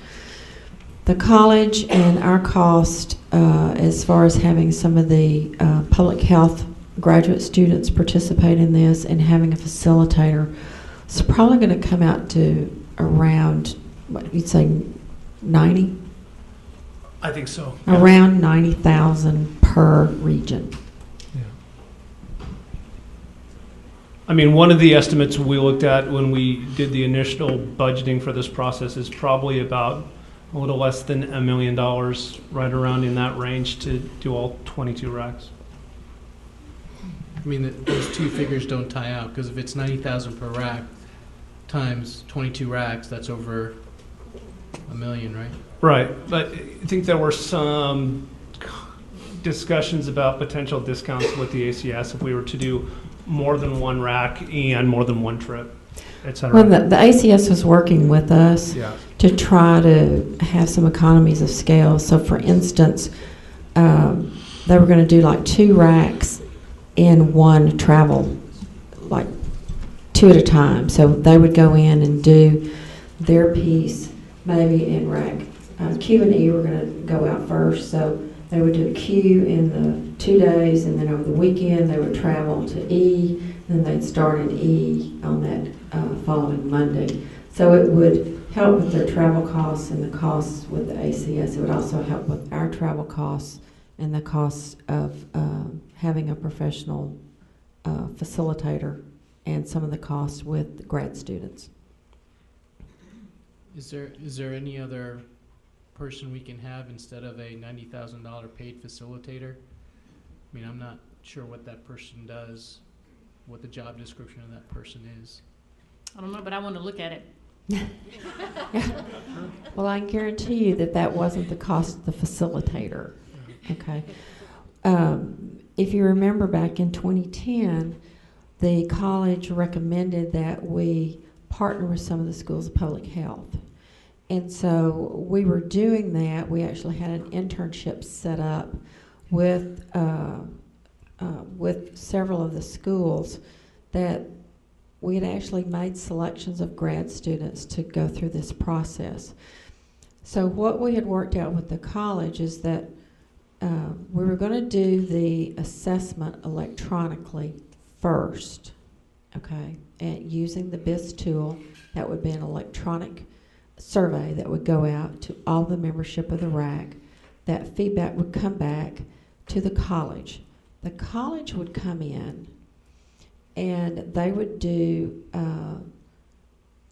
and our cost as far as having some of the public health graduate students participate in this and having a facilitator It's probably going to come out to around, what you'd say, 90? I think so. Around 90,000 per region. I mean, one of the estimates we looked at when we did the initial budgeting for this process is probably about a little less than $1 million, right around in that range, to do all 22 racks. I mean, those two figures don't tie out, because if it's 90,000 per rack times 22 racks, that's over $1 million, right? Right, but I think there were some discussions about potential discounts with the ACS if we were to do more than one rack and more than one trip, et cetera. Well, the ACS was working with us to try to have some economies of scale. So, for instance, they were going to do like 2 racks in one travel, like 2 at a time. So they would go in and do their piece maybe in rack. Q and E were going to go out first, so they would do Q in the 2 days, and then over the weekend they would travel to E, and then they'd start in E on that following Monday. So it would help with their travel costs and the costs with the ACS. It would also help with our travel costs and the costs of having a professional facilitator and some of the costs with grad students. Is there any other person we can have instead of a $90,000 paid facilitator? I mean, I'm not sure what that person does, what the job description of that person is. I don't know, but I want to look at it. Well, I can guarantee you that that wasn't the cost of the facilitator. Okay. If you remember back in 2010, the college recommended that we partner with some of the schools of public health. And so we were doing that. We actually had an internship set up with several of the schools that we had actually made selections of grad students to go through this process. So what we had worked out with the college is that we were going to do the assessment electronically first, okay, and using the BIS tool. That would be an electronic survey that would go out to all the membership of the RAC. That feedback would come back to the college. The college would come in and they would do,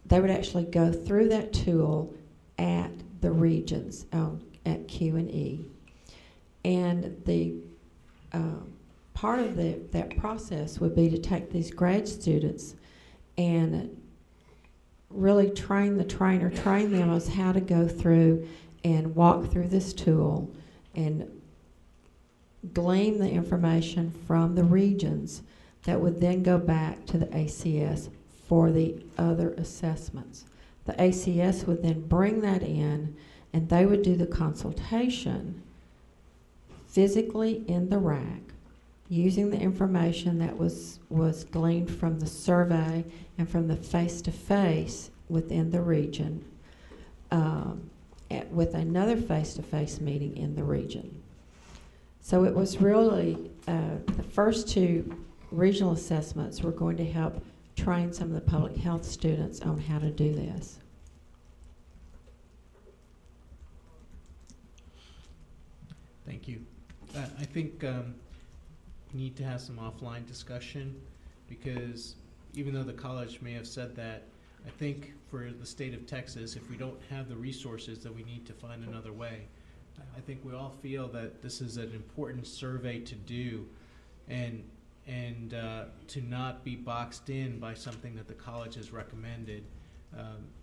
they would actually go through that tool at the regions, at Q and E. And the part of that process would be to take these grad students and really train the trainer, train them as how to go through and walk through this tool and glean the information from the regions that would then go back to the ACS for the other assessments. The ACS would then bring that in and they would do the consultation physically in the RAC using the information that was gleaned from the survey and from the face-to-face within the region with another face-to-face meeting in the region. So it was really the first 2 regional assessments were going to help train some of the public health students on how to do this. Thank you. I think we need to have some offline discussion, because even though the college may have said that, I think for the state of Texas, if we don't have the resources, that we need to find another way. I think we all feel that this is an important survey to do, and to not be boxed in by something that the college has recommended.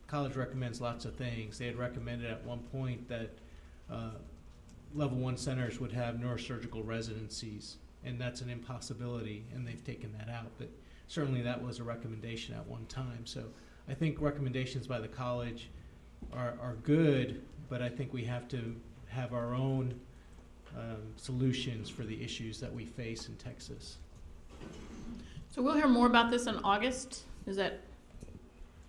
College recommends lots of things. They had recommended at one point that level 1 centers would have neurosurgical residencies, and that's an impossibility, and they've taken that out. But certainly that was a recommendation at one time. So I think recommendations by the college are good, but I think we have to have our own solutions for the issues that we face in Texas. So we'll hear more about this in August. Is that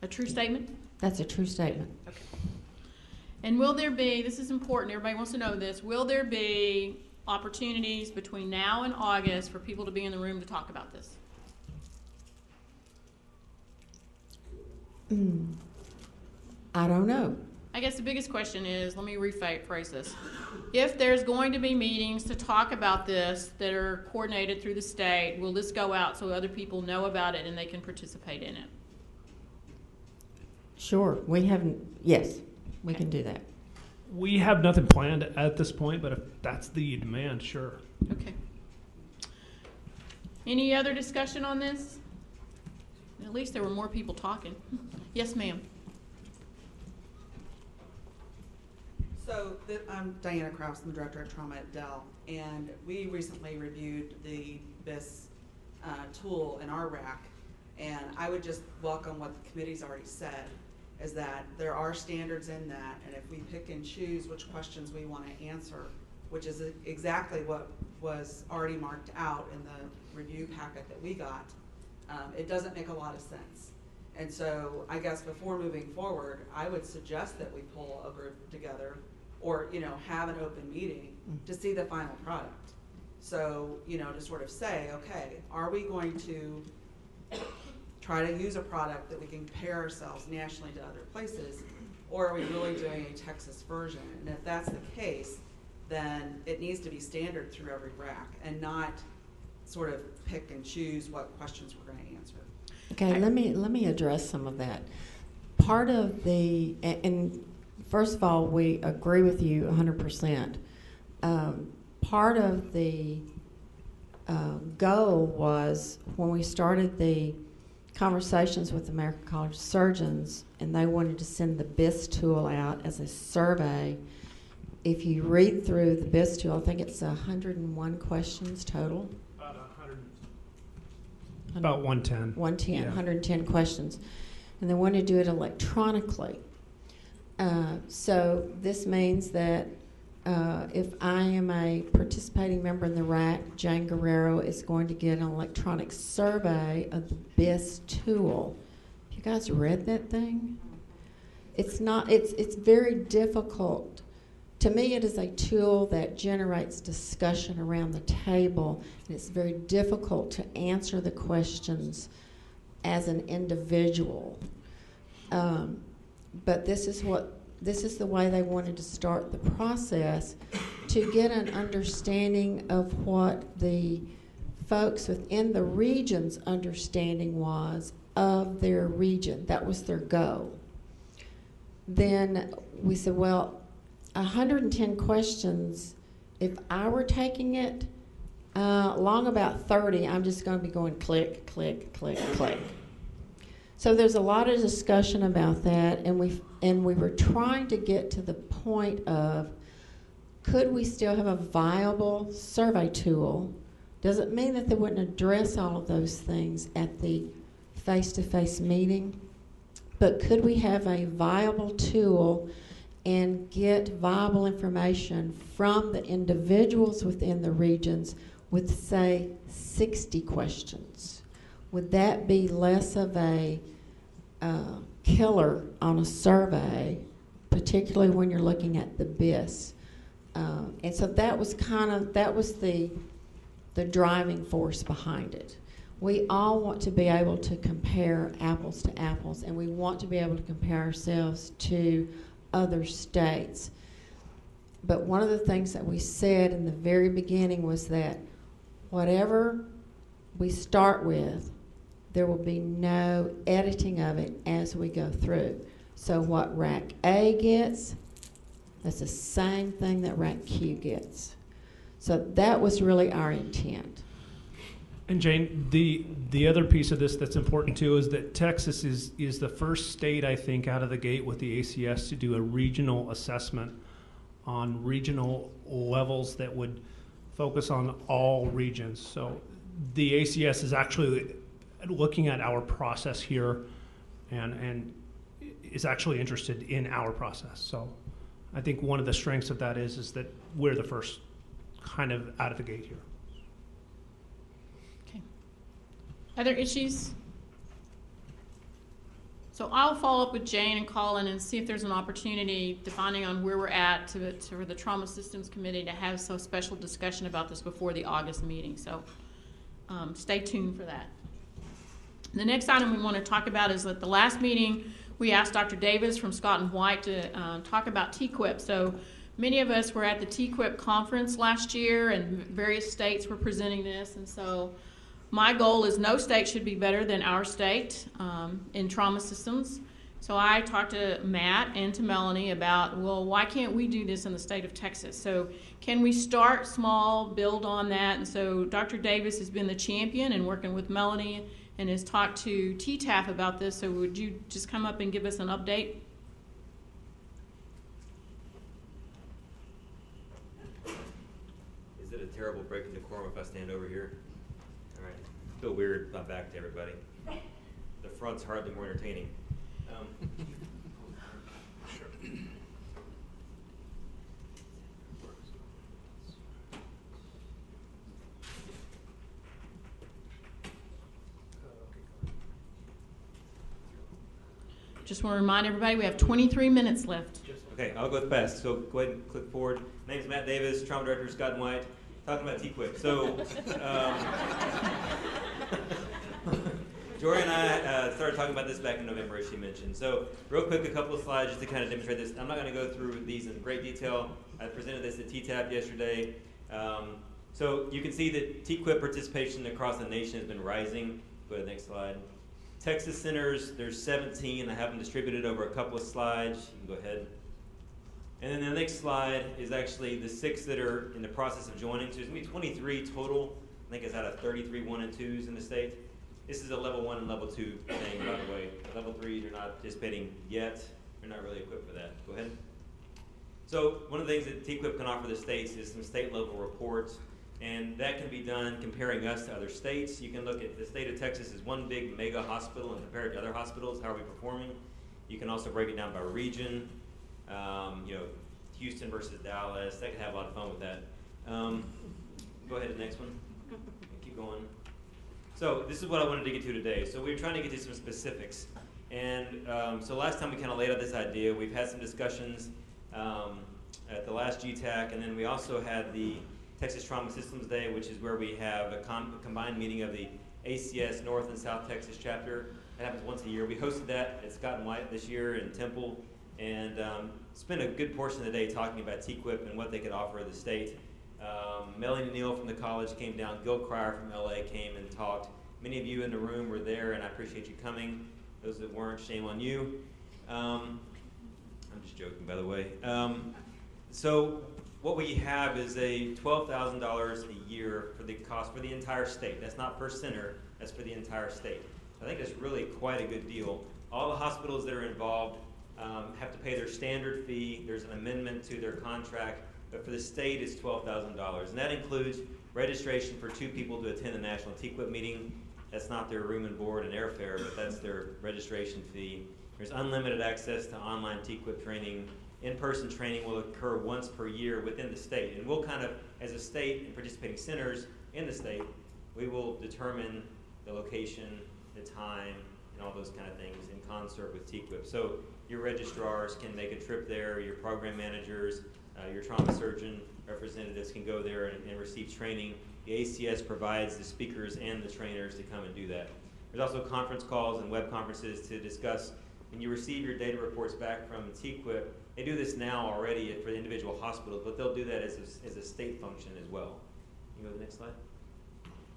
a true statement? That's a true statement. Okay. And will there be, this is important, everybody wants to know this, will there be opportunities between now and August for people to be in the room to talk about this? I don't know. I guess the biggest question is, let me rephrase this. If there's going to be meetings to talk about this that are coordinated through the state, will this go out so other people know about it and they can participate in it? Sure, we haven't, yes, we can do that. We have nothing planned at this point, but if that's the demand, sure. Okay. Any other discussion on this? At least there were more people talking. Yes, ma'am. So I'm Diana Krause, I'm the Director of Trauma at Dell, and we recently reviewed the BIS tool in our RAC, and I would just welcome what the committee's already said, is that there are standards in that, and if we pick and choose which questions we want to answer, which is exactly what was already marked out in the review packet that we got, it doesn't make a lot of sense. And so I guess before moving forward, I would suggest that we pull a group together or, have an open meeting to see the final product. So, to sort of say, okay, are we going to try to use a product that we can compare ourselves nationally to other places, or are we really doing a Texas version? And if that's the case, then it needs to be standard through every RAC and not sort of pick and choose what questions we're going to answer. Okay, let me address some of that. Part of the, and first of all, we agree with you 100%. Part of the goal was when we started the conversations with the American College of Surgeons, and they wanted to send the BIS tool out as a survey. If you read through the BIS tool, I think it's 101 questions total. About 100. About 110. 110, Yeah. 110 questions. And they want to do it electronically. So this means that if I am a participating member in the RAC, Jane Guerrero is going to get an electronic survey of the BIS tool. Have you guys read that thing? It's not, it's very difficult. To me, it is a tool that generates discussion around the table, and it's very difficult to answer the questions as an individual. But this is the way they wanted to start the process, to get an understanding of what the folks within the region's understanding was of their region. That was their goal. Then we said, well, 110 questions, if I were taking it, along about 30, I'm just going to be going click, click, click, click. So there's a lot of discussion about that, and we were trying to get to the point of, could we still have a viable survey tool? Does it mean that they wouldn't address all of those things at the face-to-face meeting? But could we have a viable tool and get viable information from the individuals within the regions with, say, 60 questions? Would that be less of a killer on a survey, particularly when you're looking at the BIS? And so that was the driving force behind it. We all want to be able to compare apples to apples, and we want to be able to compare ourselves to other states. But one of the things that we said in the very beginning was that whatever we start with, there will be no editing of it as we go through. So what RAC A gets, that's the same thing that RAC Q gets. So that was really our intent. And Jane, the other piece of this that's important too is that Texas is the first state, I think, out of the gate with the ACS to do a regional assessment on regional levels that would focus on all regions. So the ACS is actually looking at our process here and is actually interested in our process. So I think one of the strengths of that is that we're the first kind of out of the gate here. Other issues? So I'll follow up with Jane and Colin and see if there's an opportunity, depending on where we're at, for the Trauma Systems Committee to have some special discussion about this before the August meeting. So stay tuned for that. The next item we want to talk about is at the last meeting, we asked Dr. Davis from Scott and White to talk about TQIP. So many of us were at the TQIP conference last year, and various states were presenting this. And so my goal is no state should be better than our state in trauma systems. So I talked to Matt and to Melanie about, well, why can't we do this in the state of Texas? So can we start small, build on that? And so Dr. Davis has been the champion and working with Melanie and has talked to TTAF about this. So would you just come up and give us an update? Is it a terrible break in decorum if I stand over here? All right. I feel weird, my back to everybody. The front's hardly more entertaining. Just want to remind everybody we have 23 minutes left. Okay, I'll go fast. So go ahead and click forward. My name's Matt Davis, Trauma Director, Scott and White. Talking about TQIP. So, Jory and I started talking about this back in November, as she mentioned. So, real quick, a couple of slides just to kind of demonstrate this. I'm not going to go through these in great detail. I presented this at TTAP yesterday. So, you can see that TQIP participation across the nation has been rising. Go to the next slide. Texas centers, there's 17. I have them distributed over a couple of slides. You can go ahead. And then the next slide is actually the 6 that are in the process of joining. So there's going to be 23 total. I think it's out of 33 1 and 2s in the state. This is a level 1 and level 2 thing, by the way. The level 3s are not participating yet. They're not really equipped for that. Go ahead. So one of the things that TQIP can offer the states is some state level reports. And that can be done comparing us to other states. You can look at the state of Texas as one big mega hospital and compare it to other hospitals. How are we performing? You can also break it down by region. You know, Houston versus Dallas. I could have a lot of fun with that. Go ahead to the next one. Keep going. So this is what I wanted to get to today. So we were trying to get to some specifics. And so last time we kind of laid out this idea. We've had some discussions at the last GETAC, and then we also had the Texas Trauma Systems Day, which is where we have a combined meeting of the ACS North and South Texas chapter. That happens once a year. We hosted that at Scott and White this year in Temple, and spent a good portion of the day talking about TQIP and what they could offer the state. Melanie Neal from the college came down. Gil Cryer from LA came and talked. Many of you in the room were there, and I appreciate you coming. Those that weren't, shame on you. I'm just joking, by the way. So what we have is a $12,000 a year for the cost for the entire state. That's not per center, that's for the entire state. I think that's really quite a good deal. All the hospitals that are involved have to pay their standard fee. There's an amendment to their contract, but for the state it's $12,000. And that includes registration for 2 people to attend the national TQIP meeting. That's not their room and board and airfare, but that's their registration fee. There's unlimited access to online TQIP training. In-person training will occur once per year within the state. And we'll kind of, as a state and participating centers in the state, we will determine the location, the time, and all those kind of things in concert with TQIP. So your registrars can make a trip there, your program managers, your trauma surgeon representatives can go there and receive training. The ACS provides the speakers and the trainers to come and do that. There's also conference calls and web conferences to discuss. When you receive your data reports back from TQIP, they do this now already for the individual hospitals, but they'll do that as a state function as well. You can go to the next slide.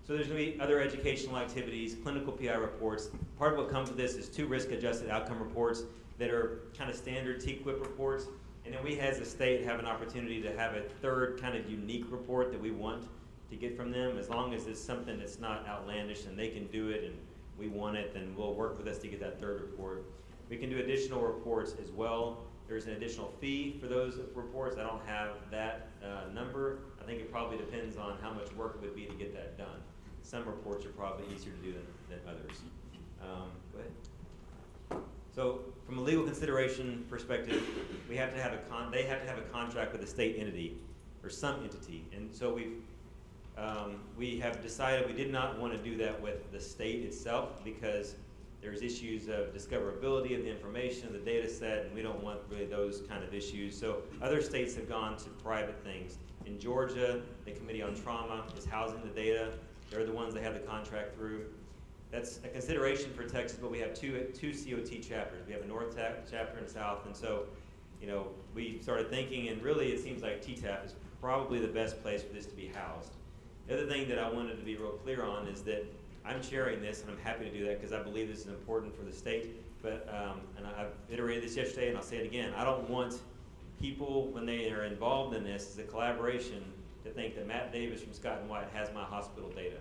So there's going to be other educational activities, clinical PI reports. Part of what comes with this is 2 risk-adjusted outcome reports that are kind of standard TQIP reports. And then we as a state have an opportunity to have a 3rd kind of unique report that we want to get from them. As long as it's something that's not outlandish and they can do it and we want it, then we'll work with us to get that 3rd report. We can do additional reports as well. There's an additional fee for those reports. I don't have that number. I think it probably depends on how much work it would be to get that done. Some reports are probably easier to do than others. Go ahead. So from a legal consideration perspective, we have to have they have to have a contract with a state entity or some entity. And so we have decided we did not want to do that with the state itself because there's issues of discoverability of the information, the data set, and we don't want really those kind of issues. So other states have gone to private things. In Georgia, the Committee on Trauma is housing the data. They're the ones that have the contract through. that's a consideration for Texas, but we have two COT chapters. We have a North chapter and a South, and so, you know, we started thinking, and really it seems like TTAP is probably the best place for this to be housed. The other thing that I wanted to be real clear on is that I'm chairing this, and I'm happy to do that because I believe this is important for the state, but, and I've iterated this yesterday, and I'll say it again, I don't want people, when they are involved in this as a collaboration, to think that Matt Davis from Scott and White has my hospital data.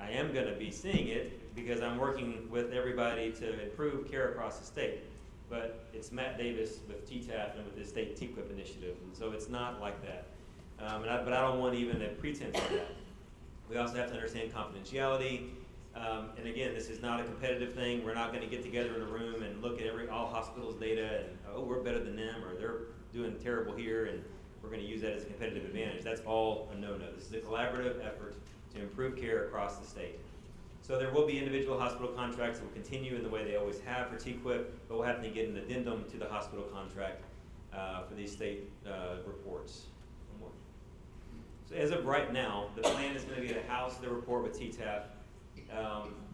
I am going to be seeing it because I'm working with everybody to improve care across the state. But it's Matt Davis with TTAP and with the state TQIP initiative, and so it's not like that. But I don't want even a pretense of that. We also have to understand confidentiality. And again, this is not a competitive thing. We're not going to get together in a room and look at all hospitals' data and, oh, we're better than them, or they're doing terrible here, and we're going to use that as a competitive advantage. That's all a no-no. This is a collaborative effort to improve care across the state. So there will be individual hospital contracts that will continue in the way they always have for TQIP, but we'll have to get an addendum to the hospital contract for these state reports. One more. So as of right now, the plan is going to be to house the report with TTAP.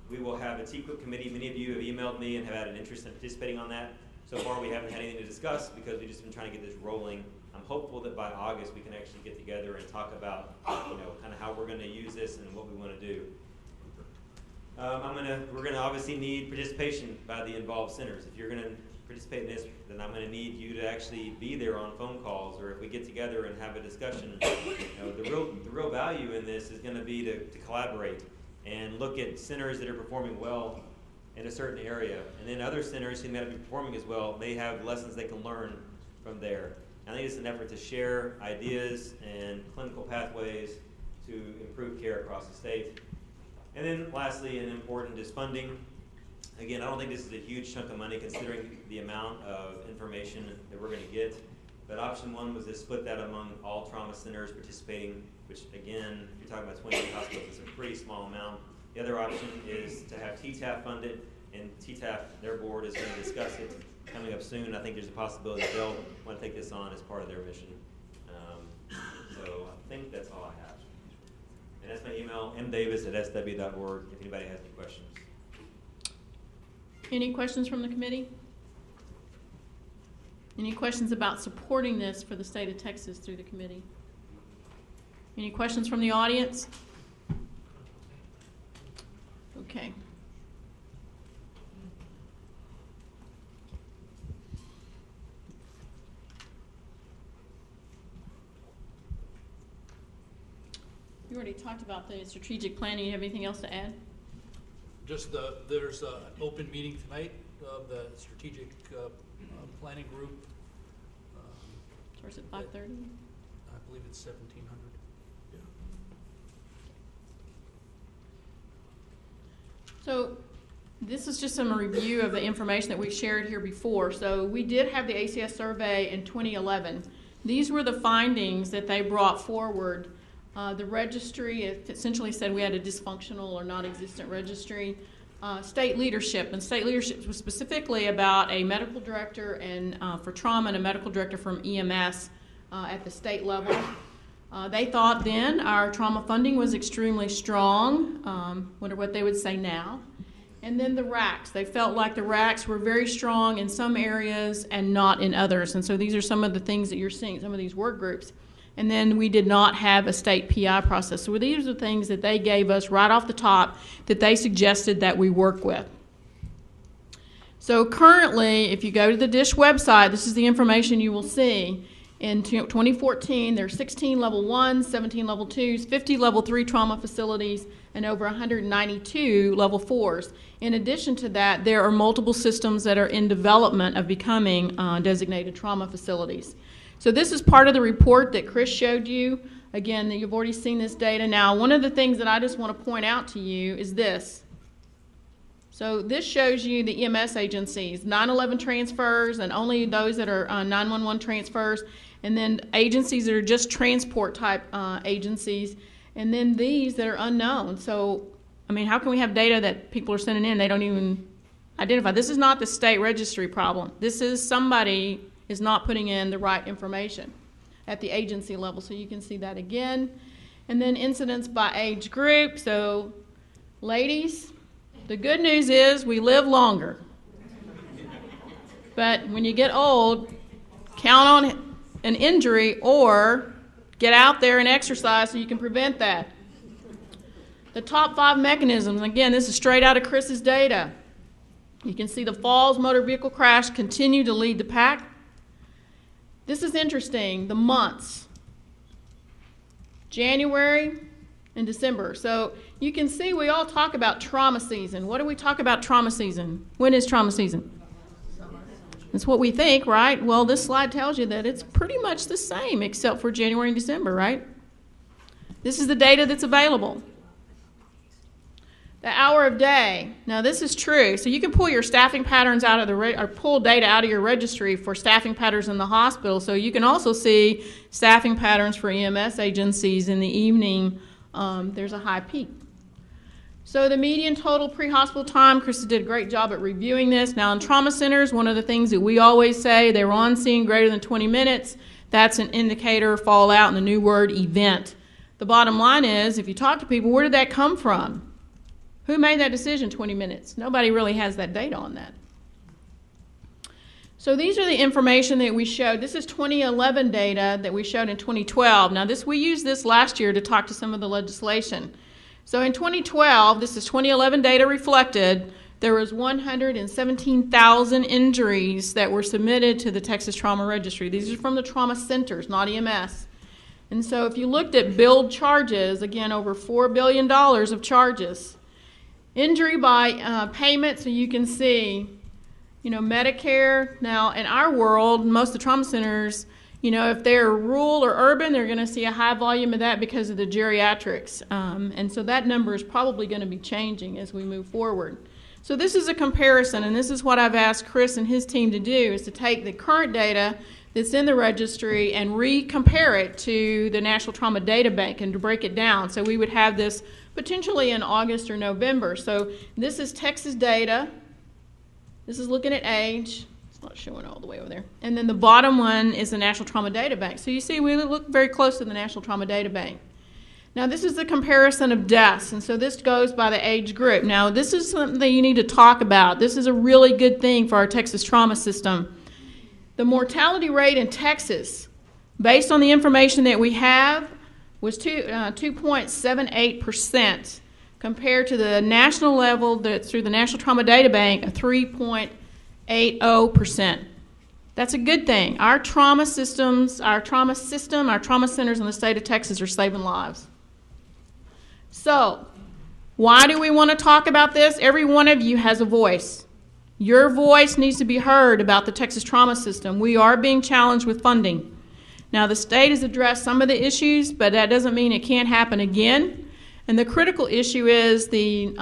We will have a TQIP committee. Many of you have emailed me and have had an interest in participating on that. So far, we haven't had anything to discuss because we've just been trying to get this rolling. I'm hopeful that by August we can actually get together and talk about, you know, kind of how we're going to use this and what we want to do. We're going to obviously need participation by the involved centers. If you're going to participate in this, then I'm going to need you to actually be there on phone calls, or if we get together and have a discussion. You know, the real value in this is going to be to collaborate and look at centers that are performing well in a certain area, and then other centers who may not be performing as well may have lessons they can learn from there. I think it's an effort to share ideas and clinical pathways to improve care across the state. And then lastly, and important, is funding. Again, I don't think this is a huge chunk of money considering the amount of information that we're going to get. But option one was to split that among all trauma centers participating, which again, if you're talking about 28 hospitals, it's a pretty small amount. The other option is to have TTAP funded, and TTAP, their board, is going to discuss it coming up soon. I think there's a possibility that they'll want to take this on as part of their mission. So I think that's all I have. And that's my email, mdavis@sw.org, if anybody has any questions. Any questions from the committee? Any questions about supporting this for the state of Texas through the committee? Any questions from the audience? Okay. You already talked about the strategic planning. You have anything else to add? Just there's an open meeting tonight of the strategic planning group. Starts at 5:30? I believe it's 1700. Yeah. So this is just some review of the information that we shared here before. So we did have the ACS survey in 2011. These were the findings that they brought forward. The registry essentially said we had a dysfunctional or non-existent registry. State leadership, and state leadership was specifically about a medical director and for trauma and a medical director from EMS at the state level. They thought then our trauma funding was extremely strong. Wonder what they would say now. And then the RACs. They felt like the RACs were very strong in some areas and not in others. And so these are some of the things that you're seeing, some of these work groups. And then we did not have a state PI process. So these are the things that they gave us right off the top that they suggested that we work with. So currently, if you go to the DISH website, this is the information you will see. In 2014, there are 16 level 1s, 17 level 2s, 50 level 3 trauma facilities, and over 192 level 4s. In addition to that, there are multiple systems that are in development of becoming designated trauma facilities. So this is part of the report that Chris showed you. Again, you've already seen this data. Now, one of the things that I just want to point out to you is this. So this shows you the EMS agencies, 911 transfers, and only those that are 911 transfers, and then agencies that are just transport type agencies, and then these that are unknown. So, I mean, how can we have data that people are sending in, they don't even identify? This is not the state registry problem. This is somebody is not putting in the right information at the agency level. So you can see that again. And then incidents by age group. So ladies, The good news is we live longer. But when you get old, count on an injury or get out there and exercise so you can prevent that. The top 5 mechanisms, again, this is straight out of Chris's data. You can see the falls, motor vehicle crash continue to lead the pack. This is interesting, the months. January and December. So you can see we all talk about trauma season. What do we talk about trauma season? When is trauma season? That's what we think, right? Well, this slide tells you that it's pretty much the same except for January and December, right? This is the data that's available. The hour of day. Now, this is true. So you can pull your staffing patterns out of or pull data out of your registry for staffing patterns in the hospital. So you can also see staffing patterns for EMS agencies in the evening. There's a high peak. So the median total pre-hospital time, Krista did a great job at reviewing this. Now in trauma centers, one of the things that we always say, they were on scene greater than 20 minutes. That's an indicator, fallout, and the new word, event. The bottom line is, if you talk to people, where did that come from? Who made that decision, 20 minutes? Nobody really has that data on that. So these are the information that we showed. This is 2011 data that we showed in 2012. Now we used this last year to talk to some of the legislation. So in 2012, this is 2011 data reflected, there was 117,000 injuries that were submitted to the Texas Trauma Registry. These are from the trauma centers, not EMS. And so if you looked at billed charges, again, over $4 billion of charges. Injury by payment, so you can see, Medicare. Now, in our world, most of the trauma centers, if they're rural or urban, they're going to see a high volume of that because of the geriatrics. And so that number is probably going to be changing as we move forward. So this is a comparison, and this is what I've asked Chris and his team to do, is to take the current data that's in the registry and re-compare it to the National Trauma Data Bank and to break it down. So we would have this potentially in August or November. So this is Texas data. This is looking at age. It's not showing all the way over there. And then the bottom one is the National Trauma Data Bank. So you see we look very close to the National Trauma Data Bank. Now this is the comparison of deaths, and so this goes by the age group. Now this is something that you need to talk about. This is a really good thing for our Texas trauma system. The mortality rate in Texas, based on the information that we have, was 2.78% compared to the national level that's through the National Trauma Data Bank of 3.80%. That's a good thing. Our trauma systems, our trauma centers in the state of Texas are saving lives. So, why do we want to talk about this? Every one of you has a voice. Your voice needs to be heard about the Texas trauma system. We are being challenged with funding. Now, the state has addressed some of the issues, but that doesn't mean it can't happen again. And the critical issue is the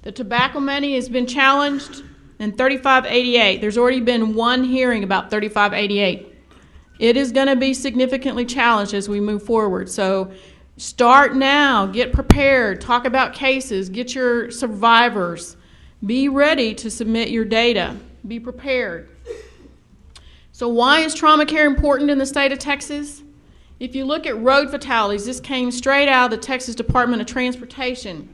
tobacco money has been challenged in 3588. There's already been one hearing about 3588. It is going to be significantly challenged as we move forward. So start now, get prepared, talk about cases, get your survivors. Be ready to submit your data. Be prepared. So why is trauma care important in the state of Texas? If you look at road fatalities, this came straight out of the Texas Department of Transportation.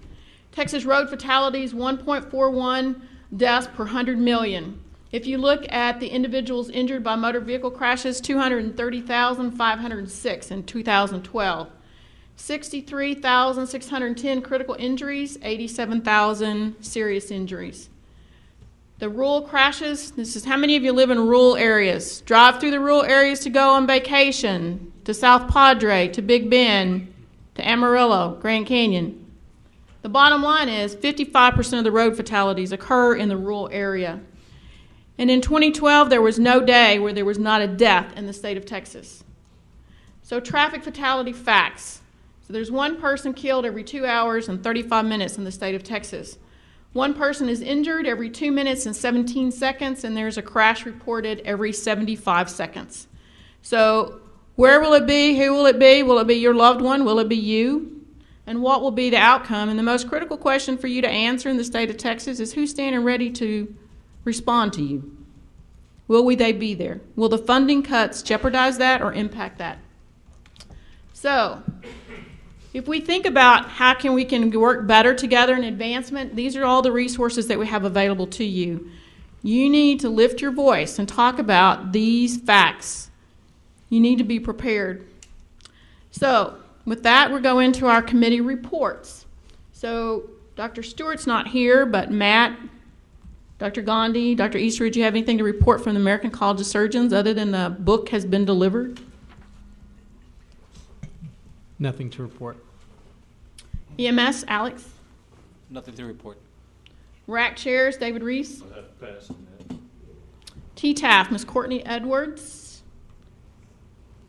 Texas road fatalities, 1.41 deaths per 100 million. If you look at the individuals injured by motor vehicle crashes, 230,506 in 2012. 63,610 critical injuries, 87,000 serious injuries. The rural crashes, this is how many of you live in rural areas? Drive through the rural areas to go on vacation, to South Padre, to Big Bend, to Amarillo, Grand Canyon. The bottom line is 55% of the road fatalities occur in the rural area. And in 2012, there was no day where there was not a death in the state of Texas. So traffic fatality facts. So there's one person killed every 2 hours and 35 minutes in the state of Texas. One person is injured every 2 minutes and 17 seconds, and there's a crash reported every 75 seconds. So where will it be? Who will it be? Will it be your loved one? Will it be you? And what will be the outcome? And the most critical question for you to answer in the state of Texas is who's standing ready to respond to you? Will they be there? Will the funding cuts jeopardize that or impact that? So if we think about how we can work better together in advancement, these are all the resources that we have available to you. You need to lift your voice and talk about these facts. You need to be prepared. So with that, we'll go into our committee reports. So Dr. Stewart's not here, but Matt, Dr. Gandhi, Dr. Easteridge, do you have anything to report from the American College of Surgeons other than the book has been delivered? Nothing to report. EMS, Alex? Nothing to report. RAC chairs, David Reese? TTAF, Ms. Courtney Edwards?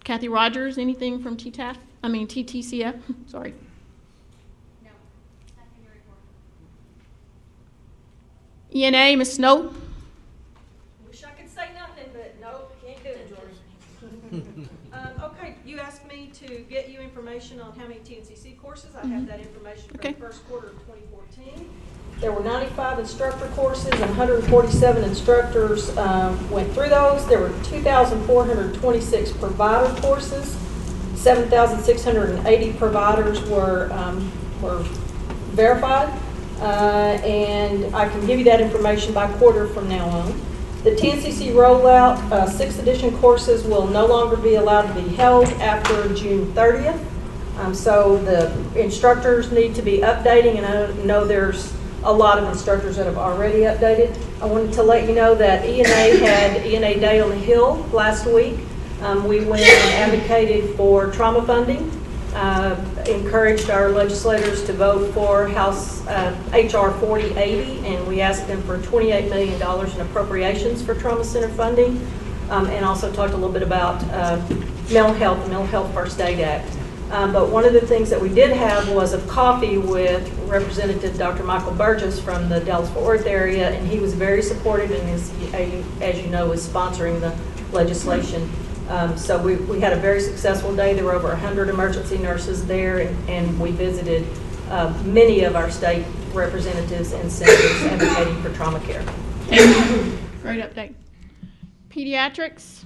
Kathy Rogers, anything from TTCF? Sorry. No, nothing to report. ENA, Ms. Snow? Wish I could say nothing, but nope, can't do it, George. Okay, you asked me to get you information on how many TNCC courses. I have that information for the first quarter of 2014. There were 95 instructor courses and 147 instructors went through those. There were 2,426 provider courses. 7,680 providers were verified. And I can give you that information by quarter from now on. The TNCC rollout, 6th edition courses will no longer be allowed to be held after June 30th. So the instructors need to be updating, and I know there's a lot of instructors that have already updated. I wanted to let you know that ENA had ENA Day on the Hill last week. We went and advocated for trauma funding. Encouraged our legislators to vote for House H.R. 4080, and we asked them for $28 million in appropriations for trauma center funding, and also talked a little bit about mental health First Aid Act. But one of the things that we did have was a coffee with Representative Dr. Michael Burgess from the Dallas-Fort Worth area, and he was very supportive and is, as you know, is sponsoring the legislation. So we had a very successful day. There were over 100 emergency nurses there, and we visited many of our state representatives and senators advocating for trauma care. Great update. Pediatrics.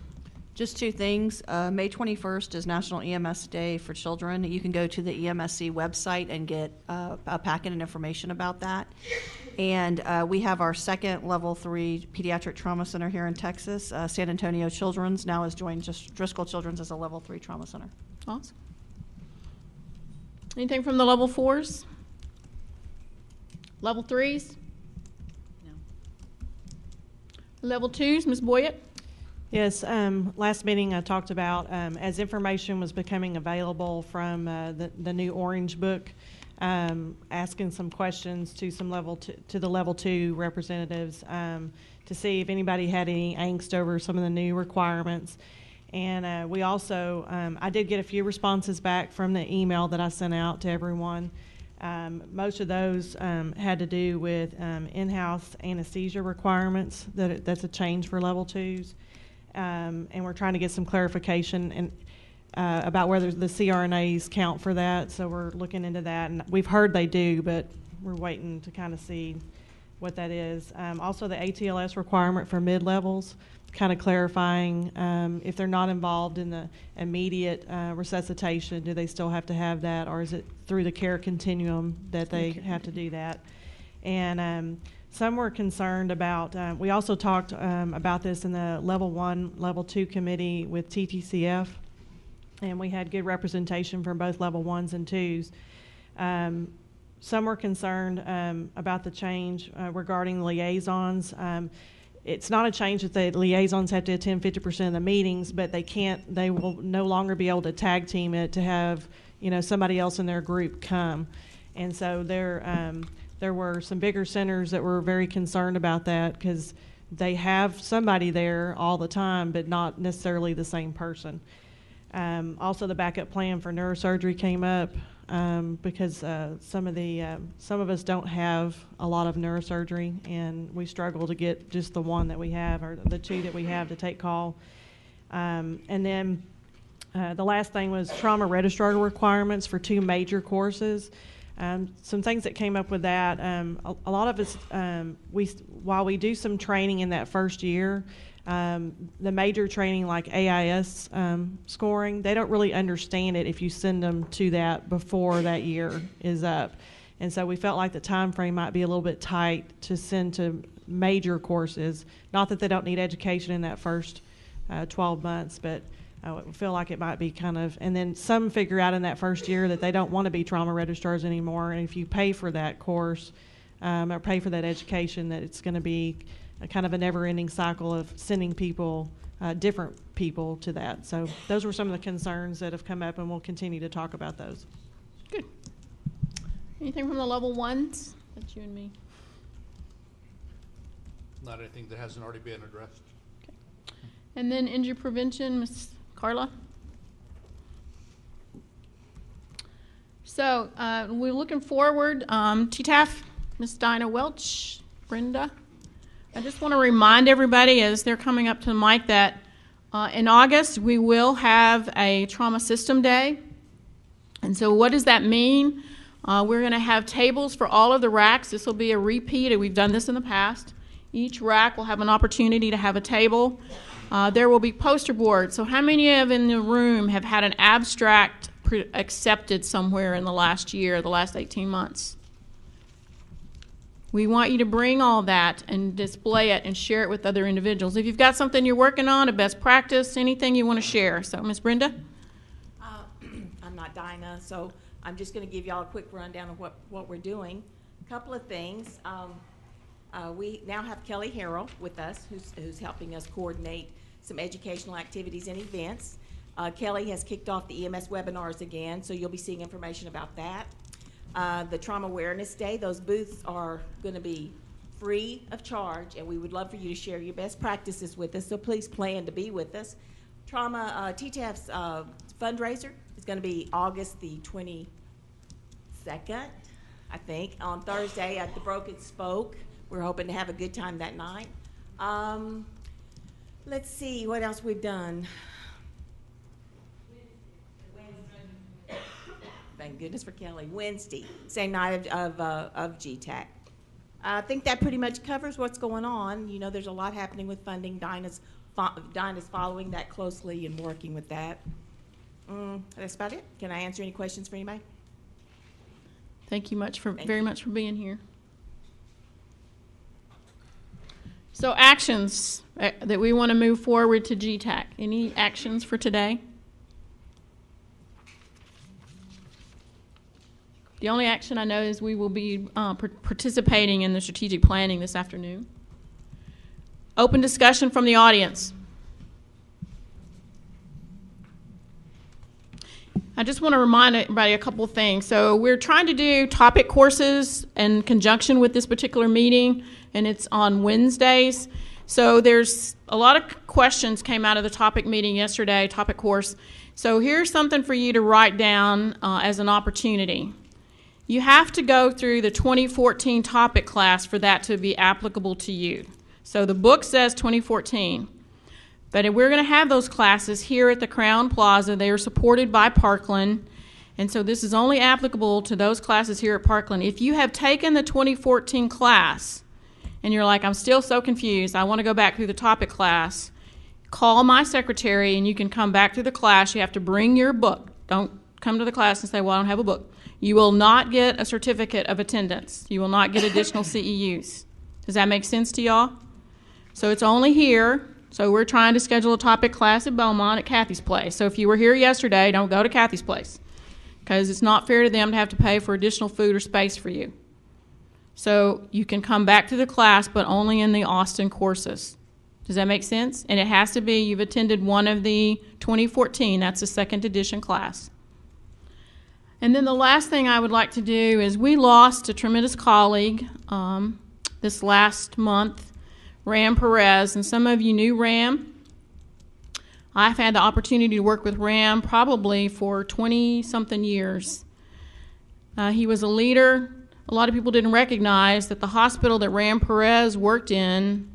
Just two things. May 21st is National EMS Day for Children. You can go to the EMSC website and get a packet of information about that. And we have our second Level 3 Pediatric Trauma Center here in Texas. San Antonio Children's now has joined just Driscoll Children's as a Level 3 Trauma Center. Awesome. Anything from the Level 4s? Level 3s? No. Level 2s, Ms. Boyett? Yes, last meeting I talked about as information was becoming available from the new Orange Book, asking some questions to the Level 2 representatives to see if anybody had any angst over some of the new requirements. And we also, I did get a few responses back from the email that I sent out to everyone. Most of those had to do with in-house anesthesia requirements. That's a change for Level 2s. And we're trying to get some clarification about whether the CRNAs count for that. So we're looking into that, and we've heard they do, but we're waiting to kind of see what that is. Also, the ATLS requirement for mid-levels, kind of clarifying if they're not involved in the immediate resuscitation, do they still have to have that, or is it through the care continuum that they have to do that? And some were concerned about, we also talked about this in the Level 1, Level 2 committee with TTCF, and we had good representation from both Level 1s and 2s. Some were concerned about the change regarding liaisons. It's not a change that the liaisons have to attend 50% of the meetings, but they will no longer be able to tag team it to have, somebody else in their group come. And so there were some bigger centers that were very concerned about that because they have somebody there all the time, but not necessarily the same person. Also, the backup plan for neurosurgery came up because some of us don't have a lot of neurosurgery, and we struggle to get just the one that we have or the two that we have to take call. And then the last thing was trauma registrar requirements for 2 major courses. Some things that came up with that, a lot of us, while we do some training in that first year, The major training like AIS scoring, they don't really understand it if you send them to that before that year is up. And so we felt like the time frame might be a little bit tight to send to major courses. Not that they don't need education in that first 12 months, but I feel like it might be kind of, and then some figure out in that first year that they don't want to be trauma registrars anymore. And if you pay for that course or pay for that education, that it's going to be a kind of a never-ending cycle of sending people, different people to that. So those were some of the concerns that have come up, and we'll continue to talk about those. Good. Anything from the level ones? That's you and me. Not anything that hasn't already been addressed. Okay. And then injury prevention, Ms. Carla. So we're looking forward. TTAF, Ms. Dinah Welch, Brenda. I just want to remind everybody as they're coming up to the mic that in August we will have a trauma system day. And so what does that mean? We're going to have tables for all of the racks. This will be a repeat. We've done this in the past. Each rack will have an opportunity to have a table. There will be poster boards. So how many of in the room have had an abstract accepted somewhere in the last year, the last 18 months? We want you to bring all that and display it and share it with other individuals. If you've got something you're working on, a best practice, anything you want to share. So, Ms. Brenda? I'm not Dinah, so I'm just going to give y'all a quick rundown of what we're doing. A couple of things. We now have Kelly Harrell with us, who's helping us coordinate some educational activities and events. Kelly has kicked off the EMS webinars again, so you'll be seeing information about that. The Trauma Awareness Day, those booths are going to be free of charge, and we would love for you to share your best practices with us, so please plan to be with us. TTAF's fundraiser is going to be August the 22nd, I think, on Thursday at the Broken Spoke. We're hoping to have a good time that night. Let's see what else we've done. Thank goodness for Kelly. Wednesday, same night of GETAC. I think that pretty much covers what's going on. You know, there's a lot happening with funding. Dinah's following that closely and working with that. That's about it. Can I answer any questions for anybody? Thank you very much for being here. So actions that we want to move forward to GETAC. Any actions for today? The only action I know is we will be participating in the strategic planning this afternoon. Open discussion from the audience. I just want to remind everybody a couple of things. So we're trying to do topic courses in conjunction with this particular meeting, and it's on Wednesdays. So there's a lot of questions came out of the topic meeting yesterday, topic course. So here's something for you to write down as an opportunity. You have to go through the 2014 topic class for that to be applicable to you. So the book says 2014. But we're going to have those classes here at the Crown Plaza. They are supported by Parkland. And so this is only applicable to those classes here at Parkland. If you have taken the 2014 class and you're like, I'm still so confused, I want to go back through the topic class, call my secretary and you can come back to the class. You have to bring your book. Don't come to the class and say, well, I don't have a book. You will not get a certificate of attendance. You will not get additional CEUs. Does that make sense to y'all? So it's only here. So we're trying to schedule a topic class at Beaumont at Kathy's place. So if you were here yesterday, don't go to Kathy's place because it's not fair to them to have to pay for additional food or space for you. So you can come back to the class, but only in the Austin courses. Does that make sense? And it has to be you've attended one of the 2014. That's the second edition class. And then the last thing I would like to do is we lost a tremendous colleague this last month, Ram Perez, and some of you knew Ram. I've had the opportunity to work with Ram probably for 20-something years. He was a leader. A lot of people didn't recognize that the hospital that Ram Perez worked in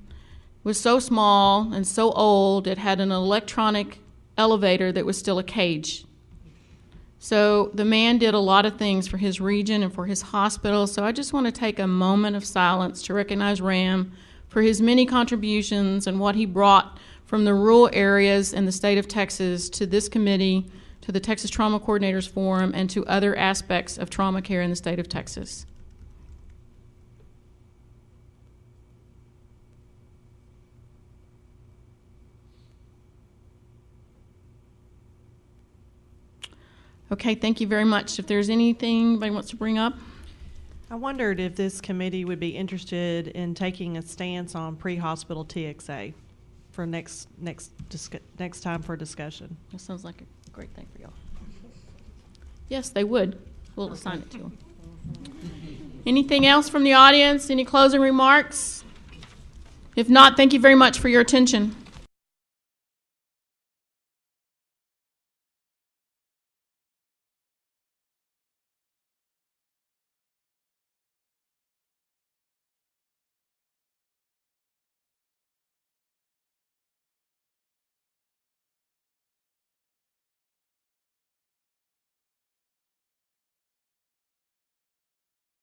was so small and so old, it had an electronic elevator that was still a cage. So the man did a lot of things for his region and for his hospital. So I just want to take a moment of silence to recognize Ram for for his many contributions and what he brought from the rural areas in the state of Texas to this committee, to the Texas Trauma Coordinators Forum, and to other aspects of trauma care in the state of Texas. Okay, thank you very much. If there's anything anybody wants to bring up. I wondered if this committee would be interested in taking a stance on pre-hospital TXA for next time for discussion. That sounds like a great thing for y'all. Yes, they would. We'll assign it to them. Anything else from the audience? Any closing remarks? If not, thank you very much for your attention.